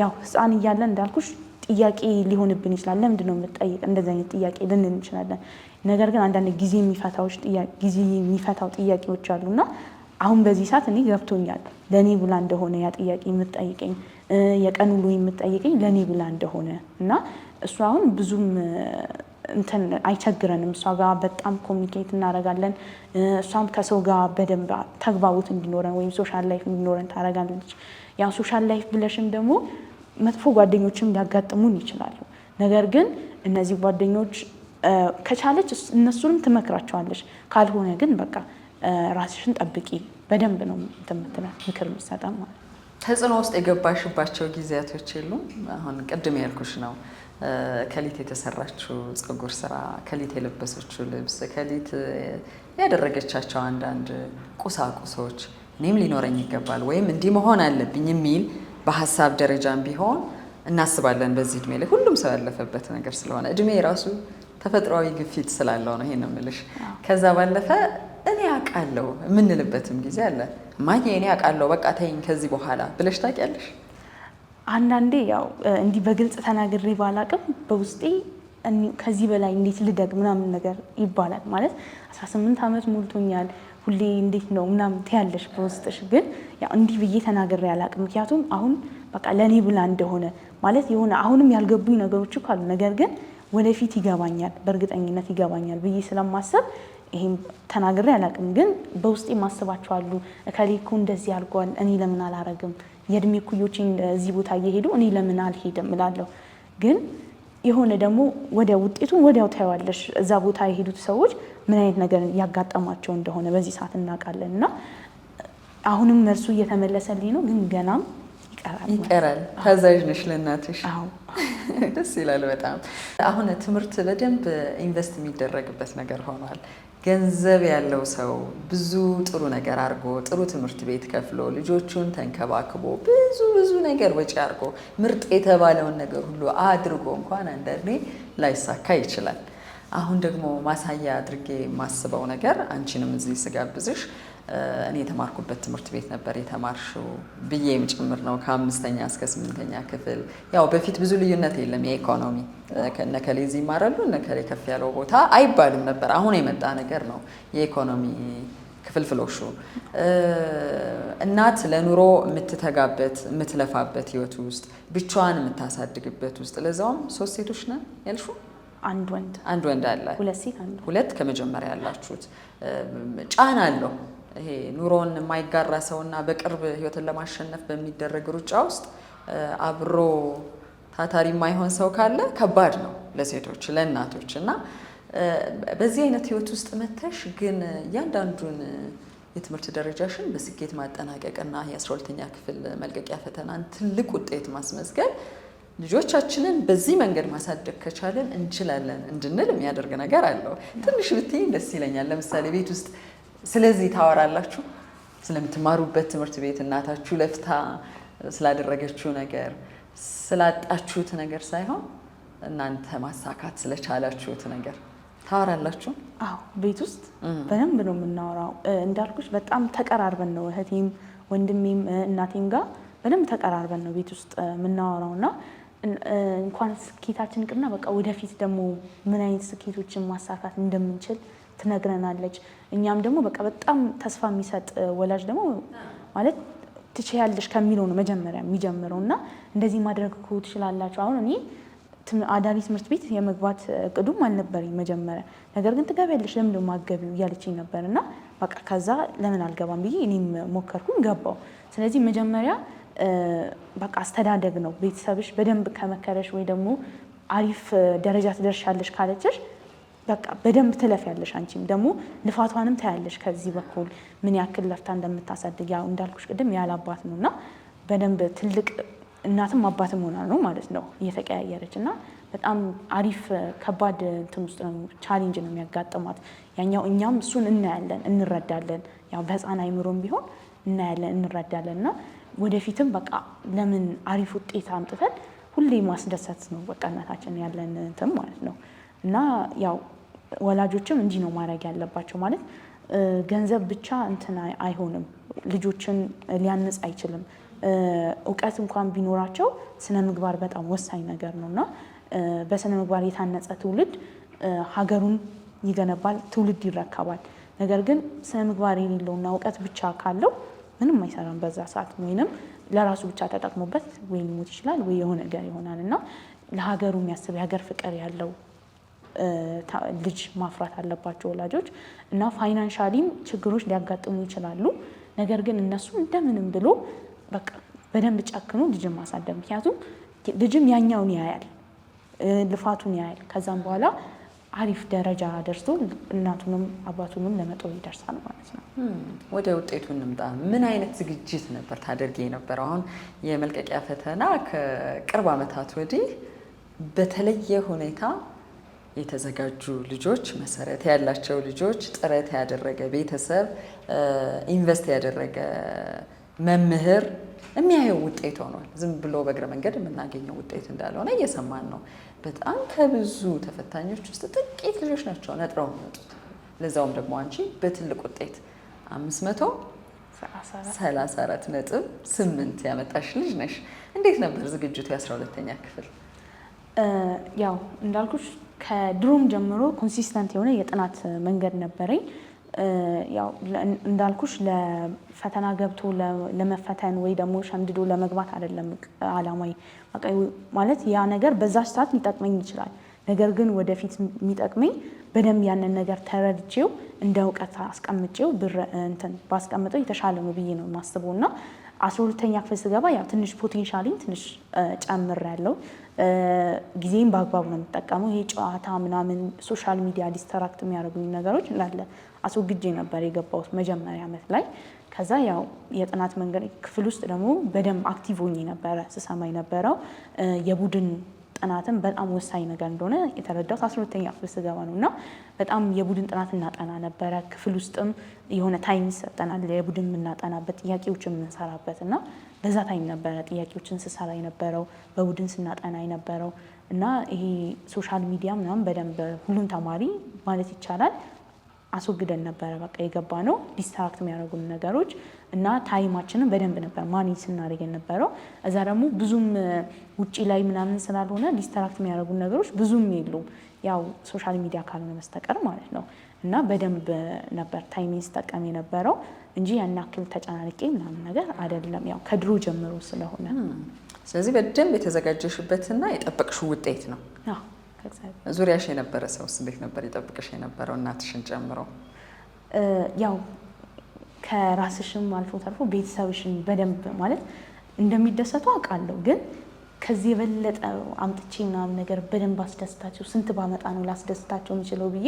ያው ህፃን እያለን እንዳልኩሽ ጥያቄ ሊሆንብን ይችላል። ለምንድን ነው የምትጠይቅ እንደዚህ አይነት ጥያቄ ልንል እንችላለን። ነገር ግን አንዳንድ ጊዜ የሚፈታው ጥያቄዎች አሉና አሁን በዚህ ሰዓት እኔ ገብቶኛል ለኔ ብላ እንደሆነ ያ ጥያቄ የምትጠይቀኝ የቀን ውሎ የምትጠይቀኝ ለኔ ብላ እንደሆነ እና እሱ አሁን ብዙም እንትን አይቸግረንም። እሷ ጋር በጣም ኮሚኒኬት እናደርጋለን። እሷም ከሰው ጋር በደንብ ተግባቦት እንዲኖረን ወይም ሶሻል ላይፍ እንዲኖረን ታደርጋለች። ያው ሶሻል ላይፍ ብለሽም ደግሞ መጥፎ ጓደኞችም ሊያጋጥሙን ይችላሉ። ነገር ግን እነዚህ ጓደኞች ከቻለች እነሱንም ትመክራቸዋለች። ካልሆነ ግን በቃ ራስሽን ጠብቂ በደንብ ነው የምትላት ምክር የምትሰጠን ማለት ነው። ተጽዕኖ ውስጥ የገባሽባቸው ጊዜያቶች የሉም? አሁን ቅድም ያልኩሽ ነው ከሊት የተሰራችው ፀጉር ስራ፣ ከሊት የለበሰችው ልብስ፣ ከሊት ያደረገቻቸው አንዳንድ ቁሳቁሶች እኔም ሊኖረኝ ይገባል ወይም እንዲህ መሆን አለብኝ የሚል በሀሳብ ደረጃም ቢሆን እናስባለን። በዚህ እድሜ ላይ ሁሉም ሰው ያለፈበት ነገር ስለሆነ እድሜ ራሱ ተፈጥሯዊ ግፊት ስላለው ነው ይሄን የምልሽ። ከዛ ባለፈ እኔ አውቃለሁ የምንልበትም ጊዜ አለ። እማዬ እኔ አውቃለሁ በቃ ተይኝ ከዚህ በኋላ ብለሽ ታውቂያለሽ? አንዳንዴ ያው እንዲህ በግልጽ ተናግሬ ባላቅም በውስጤ ከዚህ በላይ እንዴት ልደግ ምናምን ነገር ይባላል። ማለት 18 ዓመት ሞልቶኛል ሁሌ እንዴት ነው ምናምን ትያለሽ በውስጥሽ። ግን ያው እንዲህ ብዬ ተናግሬ አላቅም። ምክንያቱም አሁን በቃ ለእኔ ብላ እንደሆነ ማለት የሆነ አሁንም ያልገቡኝ ነገሮች ካሉ ነገር ግን ወደፊት ይገባኛል፣ በእርግጠኝነት ይገባኛል ብዬ ስለማሰብ ይሄን ተናግሬ አላቅም። ግን በውስጤ ማስባቸዋሉ እከሌ እኮ እንደዚህ አድርጓል እኔ ለምን አላረግም፣ የእድሜ እኩዮቼን እዚህ ቦታ እየሄዱ እኔ ለምን አልሄድም እላለሁ። ግን የሆነ ደግሞ ወደ ውጤቱን ወዲያው ታየዋለሽ። እዛ ቦታ የሄዱት ሰዎች ምን አይነት ነገር ያጋጠማቸው እንደሆነ በዚህ ሰዓት እናውቃለን። እና አሁንም መልሱ እየተመለሰልኝ ነው፣ ግን ገናም ይቀራል። ታዛዥ ነሽ ለእናትሽ? አዎ። ደስ ይላል በጣም። አሁን ትምህርት በደንብ ኢንቨስት የሚደረግበት ነገር ሆኗል። ገንዘብ ያለው ሰው ብዙ ጥሩ ነገር አድርጎ ጥሩ ትምህርት ቤት ከፍሎ ልጆቹን ተንከባክቦ ብዙ ነገር ወጪ አድርጎ ምርጥ የተባለውን ነገር ሁሉ አድርጎ እንኳን አንዳንዴ ላይሳካ ይችላል። አሁን ደግሞ ማሳያ አድርጌ የማስበው ነገር አንቺንም እዚህ ስጋብዝሽ እኔ የተማርኩበት ትምህርት ቤት ነበር የተማርሽው ብዬም ጭምር ነው ከ5ኛ እስከ 8ኛ ክፍል። ያው በፊት ብዙ ልዩነት የለም የኢኮኖሚ እነከሌ እዚህ ይማራሉ እነከሌ ከፍ ያለው ቦታ አይባልም ነበር። አሁን የመጣ ነገር ነው የኢኮኖሚ ክፍልፍሎሹ። እናት ለኑሮ የምትተጋበት የምትለፋበት ህይወት ውስጥ ብቻዋን የምታሳድግበት ውስጥ ለዛውም 3 ሴቶች ነን ያልሽው? አንድ ወንድ አለ። 2 ሴት አንድ። 2 ከመጀመሪያ ያላችሁት ጫና አለው። ይሄ ኑሮን የማይጋራ ሰውና በቅርብ ህይወትን ለማሸነፍ በሚደረግ ሩጫ ውስጥ አብሮ ታታሪ የማይሆን ሰው ካለ ከባድ ነው ለሴቶች ለእናቶች። እና በዚህ አይነት ህይወት ውስጥ መተሽ ግን እያንዳንዱን የትምህርት ደረጃሽን በስኬት ማጠናቀቅና የ12ኛ ክፍል መልቀቂያ ፈተናን ትልቅ ውጤት ማስመዝገብ ልጆቻችንን በዚህ መንገድ ማሳደግ ከቻለን እንችላለን እንድንል የሚያደርግ ነገር አለው። ትንሽ ብትይ ደስ ይለኛል። ለምሳሌ ቤት ውስጥ ስለዚህ ታወራላችሁ? ስለምትማሩበት ትምህርት ቤት እናታችሁ ለፍታ ስላደረገችው ነገር ስላጣችሁት ነገር ሳይሆን እናንተ ማሳካት ስለቻላችሁት ነገር ታወራላችሁ? አዎ፣ ቤት ውስጥ በደንብ ነው የምናወራው። እንዳልኩሽ በጣም ተቀራርበን ነው እህቴም ወንድሜም እናቴም ጋር በደንብ ተቀራርበን ነው ቤት ውስጥ የምናወራውና እንኳን ስኬታችን ቅና በቃ ወደፊት ደግሞ ምን አይነት ስኬቶችን ማሳካት እንደምንችል ትነግረናለች። እኛም ደግሞ በቃ በጣም ተስፋ የሚሰጥ ወላጅ ደግሞ ማለት ትችያለሽ ከሚለው ነው መጀመሪያ የሚጀምረው። እና እንደዚህ ማድረግ እኮ ትችላላችሁ። አሁን እኔ አዳሪ ትምህርት ቤት የመግባት እቅዱም አልነበረኝ መጀመሪያ። ነገር ግን ትገቢያለሽ ለምን ደግሞ አትገቢው እያለችኝ ነበር። እና በቃ ከዛ ለምን አልገባም ብዬ እኔም ሞከርኩኝ ገባው። ስለዚህ መጀመሪያ በቃ አስተዳደግ ነው። ቤተሰብሽ በደንብ ከመከረሽ ወይ ደግሞ አሪፍ ደረጃ ትደርሻለሽ ካለችሽ በቃ በደንብ ትለፊያለሽ። አንቺም ደግሞ ልፋቷንም ታያለሽ ከዚህ በኩል ምን ያክል ለፍታ እንደምታሳድግ። ያው እንዳልኩሽ ቅድም ያለ አባት ነውና በደንብ ትልቅ እናትም አባትም ሆና ነው ማለት ነው እየተቀያየረች። እና በጣም አሪፍ ከባድ እንትን ውስጥ ነው ቻሌንጅ ነው የሚያጋጥማት። ያኛው እኛም እሱን እናያለን እንረዳለን። ያው በህፃን አይምሮም ቢሆን እናያለን እንረዳለን። እና ወደፊትም በቃ ለምን አሪፍ ውጤት አምጥተን ሁሌ ማስደሰት ነው በቃ እናታችን ያለን እንትን ማለት ነው። እና ያው ወላጆችም እንዲህ ነው ማድረግ ያለባቸው። ማለት ገንዘብ ብቻ እንትን አይሆንም፣ ልጆችን ሊያንጽ አይችልም። እውቀት እንኳን ቢኖራቸው ስነ ምግባር በጣም ወሳኝ ነገር ነው። እና በስነ ምግባር የታነጸ ትውልድ ሀገሩን ይገነባል፣ ትውልድ ይረከባል። ነገር ግን ስነ ምግባር የሌለውና እውቀት ብቻ ካለው ምንም አይሰራም በዛ ሰዓት። ወይንም ለራሱ ብቻ ተጠቅሞበት ወይ ሊሞት ይችላል ወይ የሆነ ነገር ይሆናል። እና ለሀገሩ የሚያስብ የሀገር ፍቅር ያለው ልጅ ማፍራት አለባቸው ወላጆች። እና ፋይናንሻሊም ችግሮች ሊያጋጥሙ ይችላሉ። ነገር ግን እነሱ እንደምንም ብሎ በቃ በደንብ ጨክኖ ልጅን ማሳደግ። ምክንያቱም ልጅም ያኛውን ያያል፣ ልፋቱን ያያል። ከዛም በኋላ አሪፍ ደረጃ ደርሶ እናቱንም አባቱንም ለመጦር ይደርሳል ማለት ነው። ወደ ውጤቱ እንምጣ። ምን አይነት ዝግጅት ነበር ታደርጊ የነበረው? አሁን የመልቀቂያ ፈተና ከቅርብ ዓመታት ወዲህ በተለየ ሁኔታ የተዘጋጁ ልጆች፣ መሰረት ያላቸው ልጆች፣ ጥረት ያደረገ ቤተሰብ፣ ኢንቨስት ያደረገ መምህር የሚያየው ውጤት ሆኗል። ዝም ብሎ በእግረ መንገድ የምናገኘው ውጤት እንዳልሆነ እየሰማን ነው። በጣም ከብዙ ተፈታኞች ውስጥ ጥቂት ልጆች ናቸው ነጥረው የሚወጡት። ለዛውም ደግሞ አንቺ በትልቅ ውጤት 534.8 ያመጣሽ ልጅ ነሽ። እንዴት ነበር ዝግጅቱ የ12ኛ ክፍል? ያው እንዳልኩሽ ከድሮም ጀምሮ ኮንሲስተንት የሆነ የጥናት መንገድ ነበረኝ። ያው እንዳልኩሽ ለፈተና ገብቶ ለመፈተን ወይ ደግሞ ሸምድዶ ለመግባት አይደለም አላማይ። ማለት ያ ነገር በዛች ሰዓት ሊጠቅመኝ ይችላል። ነገር ግን ወደፊት የሚጠቅመኝ በደንብ ያንን ነገር ተረድቼው እንደ እውቀት አስቀምጬው ባስቀምጠው የተሻለ ነው ብዬ ነው የማስበው። እና 12ኛ ክፍል ስገባ ያው ትንሽ ፖቴንሻሊን ትንሽ ጨምሬያለሁ። ጊዜም በአግባቡ ነው የምጠቀመው። ይሄ ጨዋታ ምናምን ሶሻል ሚዲያ ዲስተራክት የሚያደርጉኝ ነገሮች እንዳለ አስወግጄ ነበር የገባሁት መጀመሪያ ዓመት ላይ። ከዛ ያው የጥናት መንገድ ክፍል ውስጥ ደግሞ በደንብ አክቲቭ ሆኜ ነበረ ስሰማ የነበረው የቡድን ጥናትን በጣም ወሳኝ ነገር እንደሆነ የተረዳሁት 12ኛ ክፍል ስገባ ነው። እና በጣም የቡድን ጥናት እናጠና ነበረ። ክፍል ውስጥም የሆነ ታይም ይሰጠናል የቡድን የምናጠናበት ጥያቄዎችን የምንሰራበት እና በዛ ታይም ነበረ ጥያቄዎችን ስሰራ የነበረው በቡድን ስናጠና የነበረው። እና ይሄ ሶሻል ሚዲያ ምናምን በደንብ ሁሉም ተማሪ ማለት ይቻላል አስወግደን ነበረ በቃ የገባ ነው ዲስትራክት የሚያደርጉን ነገሮች እና ታይማችንን በደንብ ነበር ማኔጅ ስናደርግ የነበረው። እዛ ደግሞ ብዙም ውጪ ላይ ምናምን ስላልሆነ ዲስትራክት የሚያደርጉን ነገሮች ብዙም የሉም ያው ሶሻል ሚዲያ ካልሆነ በስተቀር ማለት ነው። እና በደንብ ነበር ታይሚንግ ስጠቀም የነበረው እንጂ ያን ያክል ተጨናንቄ ምናምን ነገር አይደለም፣ ያው ከድሮ ጀምሮ ስለሆነ። ስለዚህ በደንብ የተዘጋጀሽበትና የጠበቅሽው ውጤት ነው። ዙሪያሽ የነበረ ሰውስ እንዴት ነበር የጠብቅሽ የነበረው እናትሽን ጨምሮ? ያው ከራስሽም አልፎ ተርፎ ቤተሰብሽን በደንብ ማለት እንደሚደሰቱ አውቃለሁ። ግን ከዚህ የበለጠ አምጥቼ ምናምን ነገር በደንብ አስደስታቸው ስንት ባመጣ ነው ላስደስታቸው የምችለው ብዬ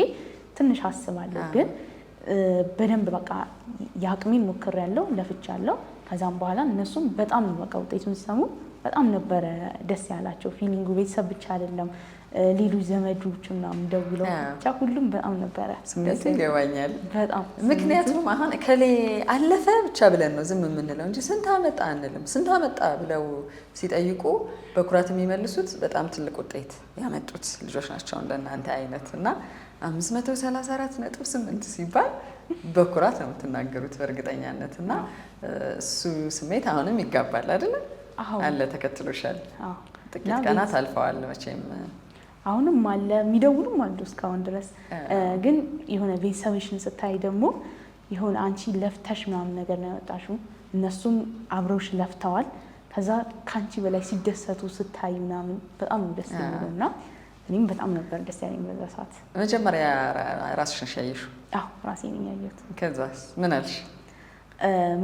ትንሽ አስባለሁ። ግን በደንብ በቃ የአቅሜን ሞክሬያለሁ፣ ለፍቻለሁ። ከዛም በኋላ እነሱም በጣም በቃ ውጤቱን ሲሰሙ በጣም ነበረ ደስ ያላቸው። ፊሊንጉ ቤተሰብ ብቻ አይደለም ሌሎች ዘመዶች ምናምን ደውለው ብቻ ሁሉም በጣም ነበረ ስሜት ይገባኛል። በጣም ምክንያቱም አሁን ከሌ አለፈ ብቻ ብለን ነው ዝም የምንለው እንጂ ስንት አመጣ አንልም። ስንት አመጣ ብለው ሲጠይቁ በኩራት የሚመልሱት በጣም ትልቅ ውጤት ያመጡት ልጆች ናቸው እንደናንተ አይነት እና 534.8 ሲባል በኩራት ነው የምትናገሩት በእርግጠኛነት። እና እሱ ስሜት አሁንም ይጋባል አይደለም? አለ ተከትሎሻል። ጥቂት ቀናት አልፈዋል መቼም አሁንም አለ የሚደውሉም አሉ እስካሁን ድረስ። ግን የሆነ ቤተሰብሽን ስታይ ደግሞ የሆነ አንቺ ለፍተሽ ምናምን ነገር ነው ያወጣሽው፣ እነሱም አብረውሽ ለፍተዋል። ከዛ ከአንቺ በላይ ሲደሰቱ ስታይ ምናምን በጣም ደስ የሚለው እና እኔም በጣም ነበር ደስ ያለኝ በዛ ሰዓት። መጀመሪያ ራስሽን ያየሽው? አዎ ራሴ ነኝ ያየሁት። ከዛስ ምን አልሽ?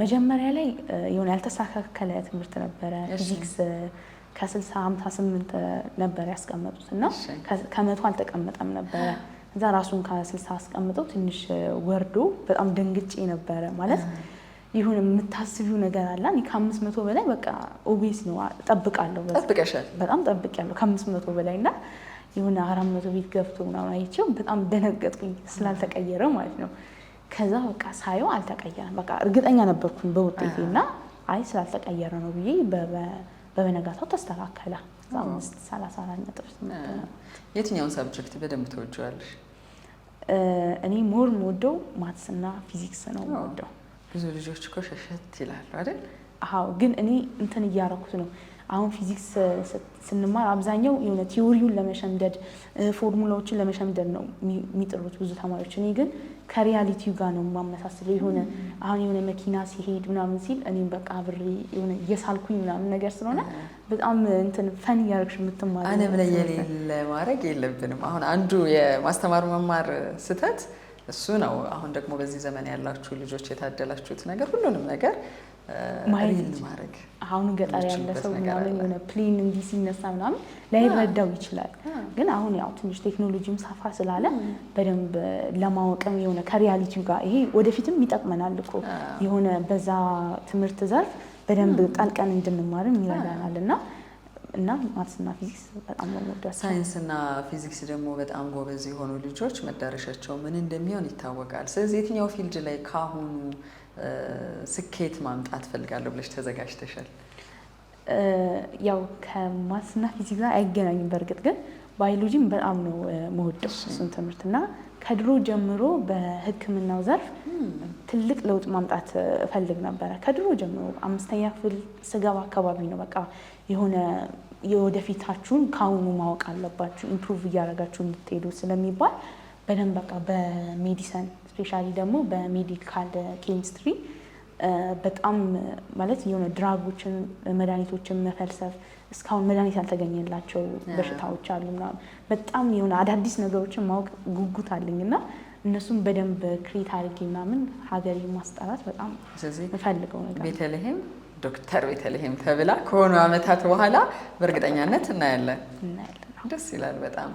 መጀመሪያ ላይ የሆነ ያልተስተካከለ ትምህርት ነበረ። ፊዚክስ ከ60-58 ነበር ያስቀመጡት እና ከ100 አልተቀመጠም ነበረ። እዛ ራሱን ከ60 አስቀምጠው ትንሽ ወርዶ በጣም ደንግጬ ነበረ። ማለት ይሁን የምታስቢው ነገር አለ። እኔ ከ500 በላይ በቃ ኦቤስ ነው ጠብቃለሁ። ጠብቀሻል? በጣም ጠብቄያለሁ ከ500 በላይ እና የሆነ 400 ቤት ገብቶ ምናምን አይቼው በጣም ደነገጥኩኝ ስላልተቀየረ ማለት ነው። ከዛ በቃ ሳየው አልተቀየረም። በቃ እርግጠኛ ነበርኩኝ በውጤቴ እና አይ ስላልተቀየረ ነው ብዬ በበነጋታው ተስተካከለ። 534.8 ነው። የትኛውን ሳብጀክት በደንብ ተወጂዋለሽ? እኔ ሞር የምወደው ማትስ እና ፊዚክስ ነው የምወደው። ብዙ ልጆች እኮ ሸሸት ይላሉ አይደል? አዎ፣ ግን እኔ እንትን እያደረኩት ነው። አሁን ፊዚክስ ስንማር አብዛኛው የሆነ ቲዎሪውን ለመሸምደድ ፎርሙላዎችን ለመሸምደድ ነው የሚጥሩት ብዙ ተማሪዎች። እኔ ግን ከሪያሊቲው ጋር ነው የማመሳስለው። የሆነ አሁን የሆነ መኪና ሲሄድ ምናምን ሲል እኔም በቃ አብሬ የሆነ እየሳልኩኝ ምናምን ነገር ስለሆነ በጣም እንትን ፈን እያደረግሽ የምትማር ዓለም ላይ የሌለ ማድረግ የለብንም። አሁን አንዱ የማስተማር መማር ስህተት እሱ ነው። አሁን ደግሞ በዚህ ዘመን ያላችሁ ልጆች የታደላችሁት ነገር ሁሉንም ነገር ሪል ማድረግ። አሁን ገጠር ያለ ሰው ምናምን የሆነ ፕሌን እንዲህ ሲነሳ ምናምን ላይረዳው ይችላል። ግን አሁን ያው ትንሽ ቴክኖሎጂም ሰፋ ስላለ በደንብ ለማወቅም የሆነ ከሪያሊቲው ጋር ይሄ ወደፊትም ይጠቅመናል እኮ የሆነ በዛ ትምህርት ዘርፍ በደንብ ጠልቀን እንድንማርም ይረዳናል እና ማትስና ፊዚክስ በጣም ነው የምወዳቸው። ሳይንስና ፊዚክስ ደግሞ በጣም ጎበዝ የሆኑ ልጆች መዳረሻቸው ምን እንደሚሆን ይታወቃል። ስለዚህ የትኛው ፊልድ ላይ ካሁኑ ስኬት ማምጣት ፈልጋለሁ ብለሽ ተዘጋጅተሻል? ያው ከማትስና ፊዚክስ ጋር አይገናኝም። በእርግጥ ግን ባዮሎጂም በጣም ነው የምወደው እሱን ትምህርት እና ከድሮ ጀምሮ በሕክምናው ዘርፍ ትልቅ ለውጥ ማምጣት እፈልግ ነበረ። ከድሮ ጀምሮ 5ኛ ክፍል ስገባ አካባቢ ነው በቃ የሆነ የወደፊታችሁን ከአሁኑ ማወቅ አለባችሁ ኢምፕሩቭ እያደረጋችሁ እንድትሄዱ ስለሚባል በደንብ በቃ በሜዲሰን ስፔሻሊ ደግሞ በሜዲካል ኬሚስትሪ በጣም ማለት የሆነ ድራጎችን መድኃኒቶችን መፈልሰፍ እስካሁን መድኃኒት ያልተገኘላቸው በሽታዎች አሉ ምናምን በጣም የሆነ አዳዲስ ነገሮችን ማወቅ ጉጉት አለኝ እና እነሱም በደንብ ክሬት አድርጌ ምናምን ሀገሬ ማስጠራት በጣም የምፈልገው ነገር። ቤተልሔም ዶክተር ቤተልሔም ተብላ ከሆኑ ዓመታት በኋላ በእርግጠኛነት እናያለን። ደስ ይላል በጣም።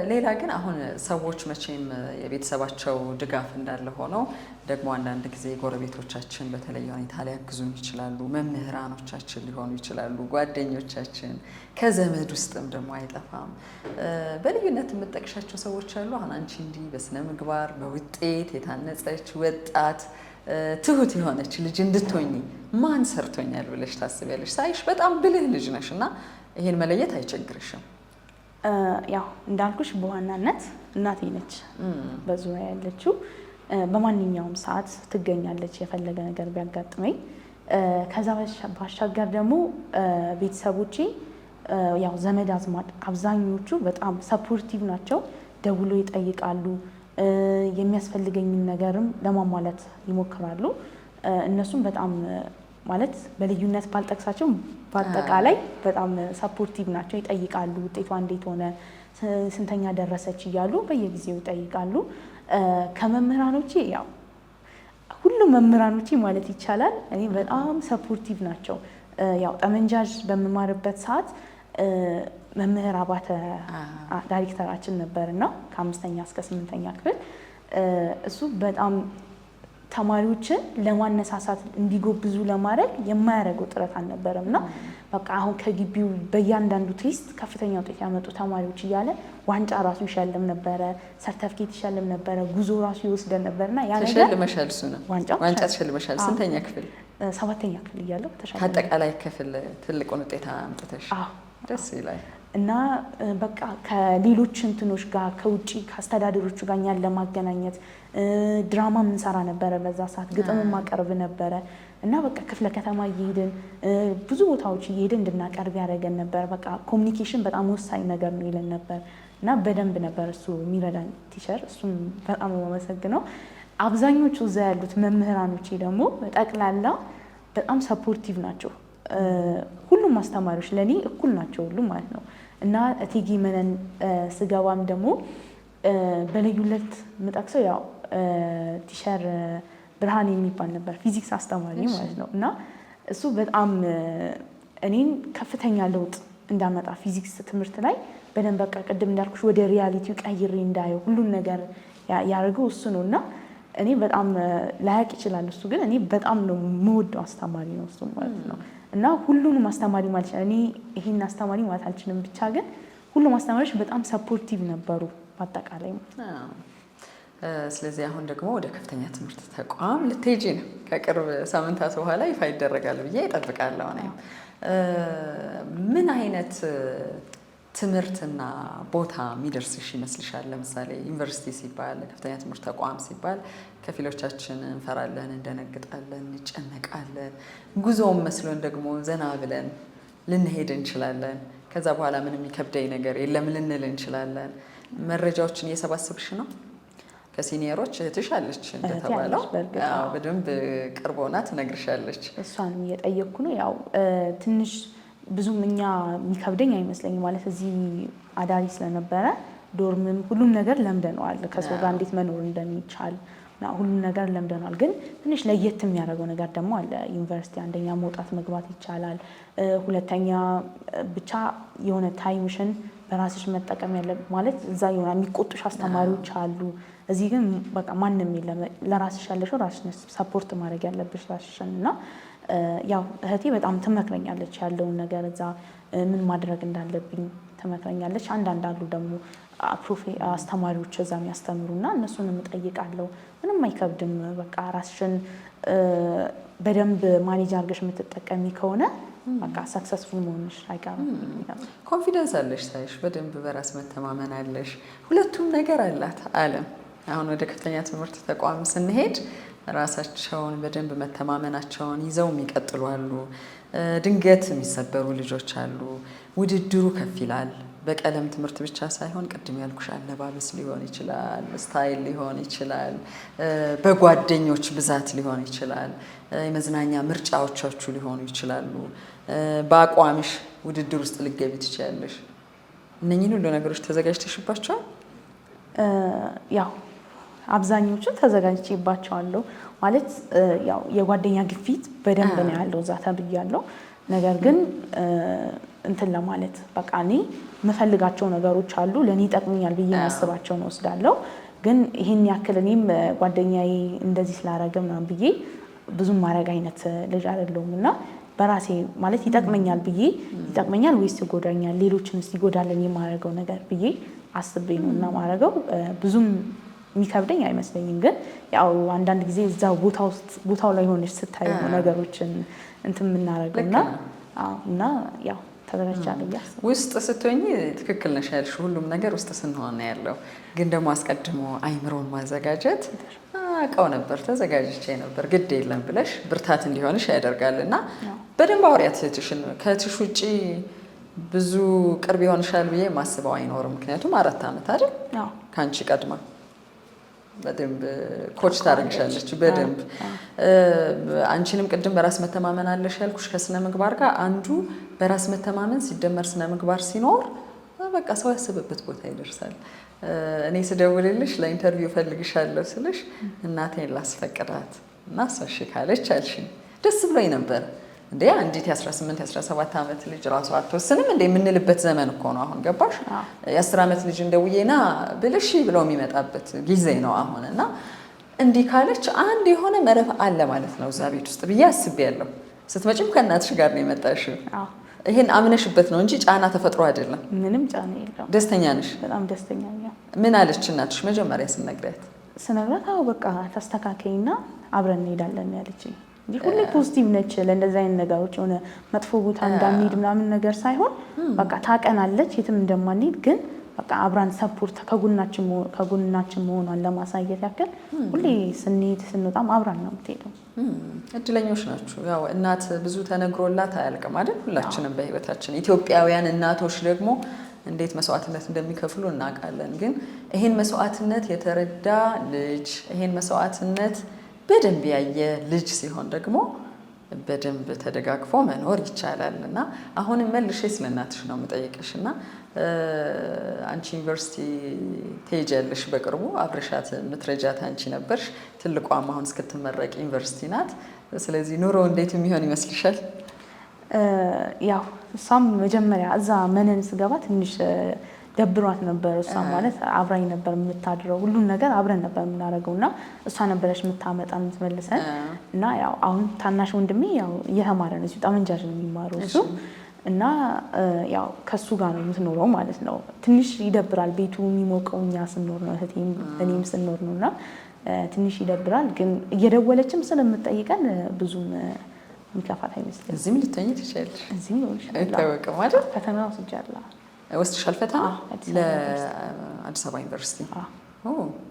ሌላ ግን አሁን ሰዎች መቼም የቤተሰባቸው ድጋፍ እንዳለ ሆነው ደግሞ አንዳንድ ጊዜ ጎረቤቶቻችን በተለየ ሁኔታ ሊያግዙን ይችላሉ፣ መምህራኖቻችን ሊሆኑ ይችላሉ፣ ጓደኞቻችን፣ ከዘመድ ውስጥም ደግሞ አይጠፋም። በልዩነት የምጠቅሻቸው ሰዎች አሉ? አሁን አንቺ እንዲህ በስነ ምግባር በውጤት የታነጸች ወጣት ትሁት የሆነች ልጅ እንድትሆኚ ማን ሰርቶኛል ብለሽ ታስቢያለሽ? ሳይሽ በጣም ብልህ ልጅ ነሽ እና ይሄን መለየት አይቸግርሽም? ያው እንዳልኩሽ በዋናነት እናቴ ነች በዙሪያ ያለችው። በማንኛውም ሰዓት ትገኛለች የፈለገ ነገር ቢያጋጥመኝ። ከዛ ባሻገር ደግሞ ቤተሰቦቼ ያው ዘመድ አዝማድ አብዛኞቹ በጣም ሰፖርቲቭ ናቸው። ደውሎ ይጠይቃሉ፣ የሚያስፈልገኝን ነገርም ለማሟላት ይሞክራሉ። እነሱም በጣም ማለት በልዩነት ባልጠቅሳቸው በአጠቃላይ በጣም ሰፖርቲቭ ናቸው። ይጠይቃሉ፣ ውጤቷ እንዴት ሆነ፣ ስንተኛ ደረሰች እያሉ በየጊዜው ይጠይቃሉ። ከመምህራኖቼ ያው ሁሉም መምህራኖቼ ማለት ይቻላል እኔ በጣም ሰፖርቲቭ ናቸው። ያው ጠመንጃዥ በምማርበት ሰዓት መምህር አባተ ዳይሬክተራችን ነበርና ከ5ኛ እስከ 8ኛ ክፍል እሱ በጣም ተማሪዎችን ለማነሳሳት እንዲጎብዙ ለማድረግ የማያደርገው ጥረት አልነበረም እና በቃ አሁን ከግቢው በእያንዳንዱ ቴስት ከፍተኛ ውጤት ያመጡ ተማሪዎች እያለ ዋንጫ ራሱ ይሸልም ነበረ፣ ሰርተፍኬት ይሸልም ነበረ፣ ጉዞ ራሱ ይወስደን ነበርና ያ ነገር ተሸልመሻል? እሱ ነው ዋንጫ ተሸልመሻል? ስንተኛ ክፍል? 7ኛ ክፍል እያለሁ ተሸልመሻል። ከአጠቃላይ ክፍል ትልቁን ውጤት አምጥተሽ? ደስ ይላል። እና በቃ ከሌሎች እንትኖች ጋር ከውጪ ከአስተዳደሮቹ ጋር እኛን ለማገናኘት ድራማ ምንሰራ ነበረ። በዛ ሰዓት ግጥም ማቀርብ ነበረ እና በቃ ክፍለ ከተማ እየሄድን ብዙ ቦታዎች እየሄድን እንድናቀርብ ያደረገን ነበር። በቃ ኮሚኒኬሽን በጣም ወሳኝ ነገር ነው ይለን ነበር እና በደንብ ነበር እሱ የሚረዳን ቲቸር። እሱም በጣም ነው የማመሰግነው። አብዛኞቹ እዛ ያሉት መምህራኖቼ ደግሞ ጠቅላላ በጣም ሰፖርቲቭ ናቸው። ሁሉም አስተማሪዎች ለኔ እኩል ናቸው ሁሉም ማለት ነው እና እቴጌ መነን ስገባም ደግሞ በልዩነት የምጠቅሰው ያው ቲቸር ብርሃን የሚባል ነበር ፊዚክስ አስተማሪ ማለት ነው እና እሱ በጣም እኔን ከፍተኛ ለውጥ እንዳመጣ ፊዚክስ ትምህርት ላይ በደንብ በቃ ቅድም እንዳልኩሽ ወደ ሪያሊቲው ቀይሬ እንዳየው ሁሉን ነገር ያደርገው እሱ ነው እና እኔ በጣም ላያቅ ይችላል እሱ ግን እኔ በጣም ነው የምወደው አስተማሪ ነው እሱ ማለት ነው እና ሁሉንም አስተማሪ ማለት ይችላል። እኔ ይሄን አስተማሪ ማለት አልችልም፣ ብቻ ግን ሁሉም አስተማሪዎች በጣም ሰፖርቲቭ ነበሩ በአጠቃላይ። ስለዚህ አሁን ደግሞ ወደ ከፍተኛ ትምህርት ተቋም ልትሄጂ ነው። ከቅርብ ሳምንታት በኋላ ይፋ ይደረጋል ብዬ እጠብቃለሁ። ምን አይነት ትምህርትና ቦታ የሚደርስሽ ይመስልሻል? ለምሳሌ ዩኒቨርሲቲ ሲባል ከፍተኛ ትምህርት ተቋም ሲባል ከፊሎቻችን እንፈራለን፣ እንደነግጣለን፣ እንጨነቃለን። ጉዞውን መስሎን ደግሞ ዘና ብለን ልንሄድ እንችላለን። ከዛ በኋላ ምንም የሚከብደኝ ነገር የለም ልንል እንችላለን። መረጃዎችን እየሰባሰብሽ ነው? ከሲኒየሮች እህትሽ አለች እንደተባለው በደንብ ቅርብ ሆና ትነግርሻለች። እሷን እየጠየቅኩ ነው። ያው ትንሽ ብዙም እኛ የሚከብደኝ አይመስለኝም ማለት እዚህ አዳሪ ስለነበረ ዶርምም ሁሉም ነገር ለምደነዋል። ከሰው ጋር እንዴት መኖር እንደሚቻል እና ሁሉም ነገር ለምደነዋል። ግን ትንሽ ለየት የሚያደርገው ነገር ደግሞ አለ። ዩኒቨርሲቲ አንደኛ መውጣት መግባት ይቻላል፣ ሁለተኛ ብቻ የሆነ ታይምሽን በራስሽ መጠቀም ያለ ማለት እዛ የሆነ የሚቆጡሽ አስተማሪዎች አሉ። እዚህ ግን በቃ ማንም የለም። ለራስሽ ያለሽው ራስሽ ሰፖርት ማድረግ ያለብሽ ራስሽን እና ያው እህቴ በጣም ትመክረኛለች ያለውን ነገር እዛ ምን ማድረግ እንዳለብኝ ትመክረኛለች። አንዳንድ አሉ ደግሞ አስተማሪዎች እዛ የሚያስተምሩና እነሱንም እጠይቃለሁ። ምንም አይከብድም። በቃ ራስሽን በደንብ ማኔጅ አድርገሽ የምትጠቀሚ ከሆነ በቃ ሰክሰስፉል መሆንሽ አይቀርም። ኮንፊደንስ አለሽ ሳይሽ፣ በደንብ በራስ መተማመን አለሽ። ሁለቱም ነገር አላት አለም። አሁን ወደ ከፍተኛ ትምህርት ተቋም ስንሄድ ራሳቸውን በደንብ መተማመናቸውን ይዘው የሚቀጥሉ አሉ። ድንገት የሚሰበሩ ልጆች አሉ። ውድድሩ ከፍ ይላል። በቀለም ትምህርት ብቻ ሳይሆን ቅድም ያልኩሽ አለባበስ ሊሆን ይችላል፣ ስታይል ሊሆን ይችላል፣ በጓደኞች ብዛት ሊሆን ይችላል፣ የመዝናኛ ምርጫዎቻችሁ ሊሆኑ ይችላሉ። በአቋምሽ ውድድር ውስጥ ልትገቢ ትችያለሽ። እነኚህን ሁሉ ነገሮች ተዘጋጅተሽባቸዋል? ያው አብዛኞቹን ተዘጋጅቼባቸዋለሁ። ማለት ያው የጓደኛ ግፊት በደንብ ነው ያለው እዛ ተብያለሁ። ነገር ግን እንትን ለማለት በቃ እኔ የምፈልጋቸው ነገሮች አሉ፣ ለእኔ ይጠቅሙኛል ብዬ ማስባቸውን ወስዳለሁ። ግን ይህን ያክል እኔም ጓደኛዬ እንደዚህ ስላደረገ ምናምን ብዬ ብዙም ማድረግ አይነት ልጅ አይደለሁም እና በራሴ ማለት ይጠቅመኛል ብዬ ይጠቅመኛል ወይስ ይጎዳኛል፣ ሌሎችንስ ይጎዳል እኔ የማደርገው ነገር ብዬ አስቤ ነው እና ማድረገው ብዙም የሚከብደኝ አይመስለኝም። ግን ያው አንዳንድ ጊዜ እዛ ቦታው ላይ ሆነሽ ስታይ ነገሮችን እንትን የምናደርገው እና ያው ተዘጋጅቻለሁ ብዬ አስባለሁ። ውስጥ ስትሆኚ ትክክል ነሽ ያልሽ፣ ሁሉም ነገር ውስጥ ስንሆን ነው ያለው። ግን ደግሞ አስቀድሞ አይምሮን ማዘጋጀት አውቀው ነበር፣ ተዘጋጅቼ ነበር፣ ግድ የለም ብለሽ ብርታት እንዲሆንሽ ያደርጋል። እና በደንብ አውሪያት እህትሽን። ከእህትሽ ውጭ ብዙ ቅርብ ይሆንሻል ብዬ ማስበው አይኖርም። ምክንያቱም 4 ዓመት አይደል ከአንቺ ቀድማ በደንብ ኮች ታደርግሻለች። በደንብ አንቺንም ቅድም በራስ መተማመን አለሽ ያልኩሽ ከስነ ምግባር ጋር አንዱ በራስ መተማመን ሲደመር ስነ ምግባር ሲኖር በቃ ሰው ያስብበት ቦታ ይደርሳል። እኔ ስደውልልሽ ለኢንተርቪው ፈልግሻለሁ ስልሽ እናቴን ላስፈቅዳት እና እሺ ካለች አልሽኝ። ደስ ብሎኝ ነበር። እንዴ አንዲት የ18 የ17 ዓመት ልጅ ራሷ አትወስንም እንዴ የምንልበት ዘመን እኮ ነው አሁን። ገባሽ? የ10 ዓመት ልጅ እንደውዬና ብልሽ ብለው የሚመጣበት ጊዜ ነው አሁን። እና እንዲህ ካለች አንድ የሆነ መረፍ አለ ማለት ነው እዛ ቤት ውስጥ ብዬ አስቤያለሁ። ስትመጪም ከእናትሽ ጋር ነው የመጣሽው። ይሄን አምነሽበት ነው እንጂ ጫና ተፈጥሮ አይደለም። ምንም ጫና የለውም። ደስተኛ ነሽ? በጣም ደስተኛ ነኝ። ምን አለች እናትሽ መጀመሪያ ስነግሪያት? አዎ በቃ ተስተካከይና አብረን እንሄዳለን ያለችኝ እንጂ ሁሌ ፖዚቲቭ ነች። ለእንደዚህ አይነት ነገሮች የሆነ መጥፎ ቦታ እንዳንሄድ ምናምን ነገር ሳይሆን በቃ ታቀናለች የትም እንደማንሄድ፣ ግን በቃ አብራን ሰፖርት ከጎናችን መሆኗን ለማሳየት ያክል ሁሌ ስንሄድ ስንወጣም አብራን ነው የምትሄደው። እድለኞች ናችሁ። ያው እናት ብዙ ተነግሮላት አያልቅም አይደል? ሁላችንም በህይወታችን ኢትዮጵያውያን እናቶች ደግሞ እንዴት መስዋዕትነት እንደሚከፍሉ እናውቃለን። ግን ይሄን መስዋዕትነት የተረዳ ልጅ፣ ይሄን መስዋዕትነት በደንብ ያየ ልጅ ሲሆን ደግሞ በደንብ ተደጋግፎ መኖር ይቻላል። እና አሁንም መልሼ ስለ እናትሽ ነው የምጠይቅሽ። እና አንቺ ዩኒቨርሲቲ ትሄጃለሽ በቅርቡ፣ አብረሻት የምትረጃት አንቺ ነበርሽ። ትልቋም አሁን እስክትመረቅ ዩኒቨርሲቲ ናት። ስለዚህ ኑሮ እንዴት የሚሆን ይመስልሻል? ያው እሷም መጀመሪያ እዛ መነን ስገባ ትንሽ ደብሯት ነበር። እሷ ማለት አብራኝ ነበር የምታድረው፣ ሁሉን ነገር አብረን ነበር የምናደርገው እና እሷ ነበረች የምታመጣን የምትመልሰን። እና ያው አሁን ታናሽ ወንድሜ ያው እየተማረ ነው፣ ጠመንጃ ነው የሚማረው እሱ እና ያው ከሱ ጋር ነው የምትኖረው ማለት ነው። ትንሽ ይደብራል። ቤቱ የሚሞቀው እኛ ስንኖር ነው፣ እኔም ስንኖር ነው እና ትንሽ ይደብራል። ግን እየደወለችም ስለምትጠይቀን ብዙም የሚከፋት አይመስልም። እዚህም ልትሆኚ ትችያለሽ። እዚህም አይታወቅም አይደል? ፈተና ወስጃለሁ። ወስድሻል ፈተና ለአዲስ አበባ ዩኒቨርሲቲ?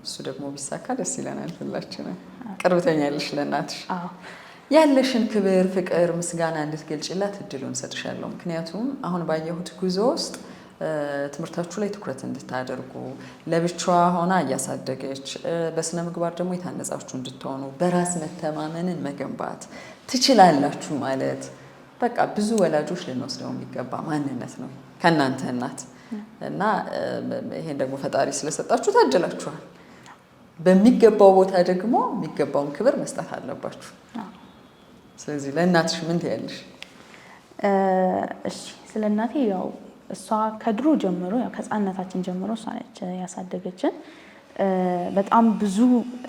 እሱ ደግሞ ቢሳካ ደስ ይለናል ሁላችንም። ቅርብ ትሆኛለሽ ለእናትሽ። ያለሽን ክብር፣ ፍቅር፣ ምስጋና እንድትገልጭላት እድሉን ሰጥሻለሁ። ምክንያቱም አሁን ባየሁት ጉዞ ውስጥ ትምህርታችሁ ላይ ትኩረት እንድታደርጉ ለብቻዋ ሆና እያሳደገች በስነ ምግባር ደግሞ የታነጻችሁ እንድትሆኑ በራስ መተማመንን መገንባት ትችላላችሁ ማለት በቃ ብዙ ወላጆች ልንወስደው የሚገባ ማንነት ነው ከእናንተ እናት። እና ይሄን ደግሞ ፈጣሪ ስለሰጣችሁ ታድላችኋል። በሚገባው ቦታ ደግሞ የሚገባውን ክብር መስጠት አለባችሁ። ስለዚህ ለእናትሽ ምን ትያለሽ? እሺ ስለ እናቴ ያው እሷ ከድሮ ጀምሮ ያው ከሕፃንነታችን ጀምሮ እሷ ነች ያሳደገችን። በጣም ብዙ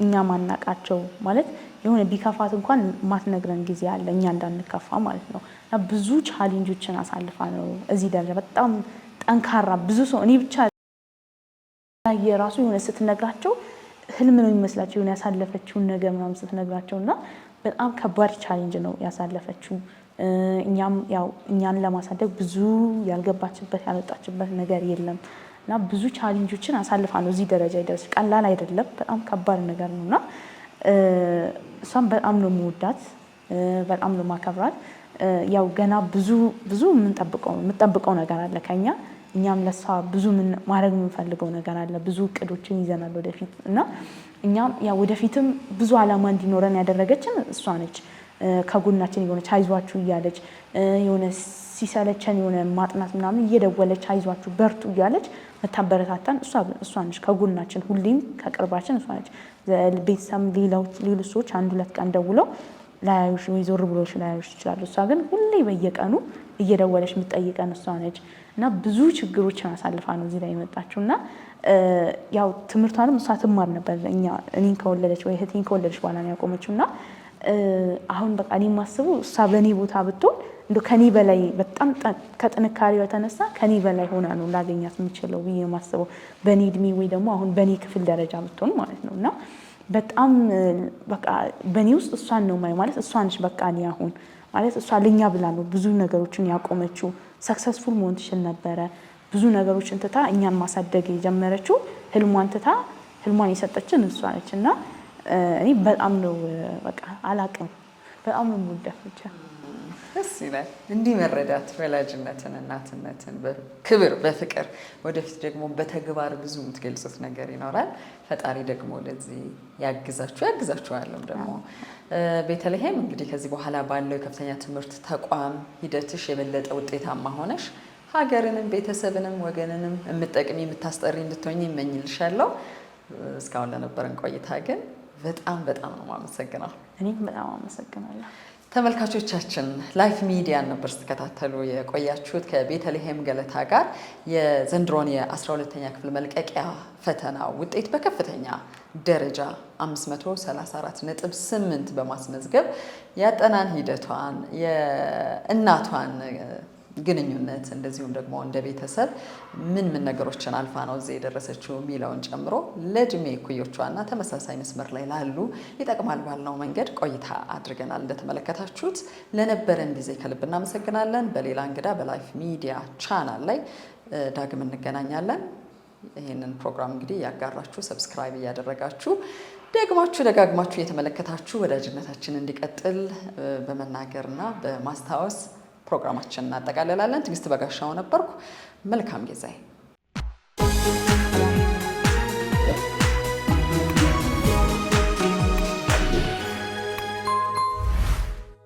እኛ ማናቃቸው ማለት የሆነ ቢከፋት እንኳን ማትነግረን ጊዜ አለ እኛ እንዳንከፋ ማለት ነው። እና ብዙ ቻሌንጆችን አሳልፋ ነው እዚህ ደረጃ በጣም ጠንካራ ብዙ ሰው እኔ ብቻ የራሱ የሆነ ስትነግራቸው ህልም ነው የሚመስላቸው የሆነ ያሳለፈችውን ነገር ምናምን ስትነግራቸው እና በጣም ከባድ ቻሌንጅ ነው ያሳለፈችው። እኛም ያው እኛን ለማሳደግ ብዙ ያልገባችበት ያልወጣችበት ነገር የለም እና ብዙ ቻሌንጆችን አሳልፋ ነው እዚህ ደረጃ ይደርስ። ቀላል አይደለም፣ በጣም ከባድ ነገር ነው እና እሷም በጣም ነው የምወዳት፣ በጣም ነው የማከብራት። ያው ገና ብዙ የምንጠብቀው ነገር አለ ከኛ። እኛም ለሷ ብዙ ማድረግ የምንፈልገው ነገር አለ። ብዙ እቅዶችን ይዘናል ወደፊት እና እኛም ያው ወደፊትም ብዙ ዓላማ እንዲኖረን ያደረገችን እሷ ነች። ከጎናችን የሆነች አይዟችሁ እያለች የሆነ ሲሰለቸን የሆነ ማጥናት ምናምን እየደወለች አይዟችሁ በርቱ እያለች መታበረታታን እሷ ነች። ከጎናችን ሁሌም ከቅርባችን እሷ ነች። ቤተሰብ ሌሎች ሰዎች አንድ ሁለት ቀን ደውለው ላያዩሽ ወይ ዞር ብሎሽ ላያዩሽ ይችላሉ። እሷ ግን ሁሌ በየቀኑ እየደወለች የምትጠይቀን እሷ ነች እና ብዙ ችግሮችን አሳልፋ ነው እዚህ ላይ የመጣችው እና ያው ትምህርቷንም እሷ ትማር ነበር። እኔን ከወለደች ወይ እህቴን ከወለደች በኋላ ነው ያቆመችው እና አሁን በቃ እኔ የማስበው እሷ በእኔ ቦታ ብትሆን እንደው ከኔ በላይ በጣም ከጥንካሬው የተነሳ ከኔ በላይ ሆና ነው ላገኛት የምችለው ብዬ የማስበው በእኔ እድሜ ወይ ደግሞ አሁን በእኔ ክፍል ደረጃ ብትሆን ማለት ነው እና በጣም በቃ በእኔ ውስጥ እሷን ነው ማየው ማለት እሷ ነች በቃ እኔ አሁን ማለት እሷ ለኛ ብላ ነው ብዙ ነገሮችን ያቆመችው። ሰክሰስፉል መሆን ትችል ነበረ። ብዙ ነገሮችን ትታ እኛን ማሳደግ የጀመረችው ህልሟን ትታ ህልሟን የሰጠችን እሷ ነች እና እኔ በጣም ነው በቃ አላቅም በጣም ነው የምወዳት ብቻ። ደስ ይላል እንዲህ መረዳት ወላጅነትን፣ እናትነትን በክብር በፍቅር ወደፊት ደግሞ በተግባር ብዙ የምትገልጹት ነገር ይኖራል። ፈጣሪ ደግሞ ለዚህ ያግዛችኋልም ደግሞ ቤተልሔም እንግዲህ ከዚህ በኋላ ባለው የከፍተኛ ትምህርት ተቋም ሂደትሽ የበለጠ ውጤታማ ሆነሽ ሀገርንም ቤተሰብንም ወገንንም የምትጠቅሚ የምታስጠሪ እንድትሆኝ ይመኝልሻለሁ። እስካሁን ለነበረን ቆይታ ግን በጣም ነው የማመሰግነው። እኔም በጣም አመሰግናለሁ። ተመልካቾቻችን ላይፍ ሚዲያን ነበር ስትከታተሉ የቆያችሁት ከቤተልሔም ገለታ ጋር። የዘንድሮን የ12ኛ ክፍል መልቀቂያ ፈተና ውጤት በከፍተኛ ደረጃ 534.8 በማስመዝገብ ያጠናን ሂደቷን የእናቷን ግንኙነት እንደዚሁም ደግሞ እንደ ቤተሰብ ምን ነገሮችን አልፋ ነው እዚህ የደረሰችው የሚለውን ጨምሮ ለእድሜ እኩዮቿና ተመሳሳይ መስመር ላይ ላሉ ይጠቅማል ባልነው መንገድ ቆይታ አድርገናል። እንደተመለከታችሁት ለነበረን ጊዜ ከልብ እናመሰግናለን። በሌላ እንግዳ በላይፍ ሚዲያ ቻናል ላይ ዳግም እንገናኛለን። ይህንን ፕሮግራም እንግዲህ ያጋራችሁ ሰብስክራይብ እያደረጋችሁ ደጋግማችሁ እየተመለከታችሁ ወዳጅነታችን እንዲቀጥል በመናገርና በማስታወስ ፕሮግራማችንን እናጠቃልላለን። ትዕግስት በጋሻው ነበርኩ። መልካም ጊዜ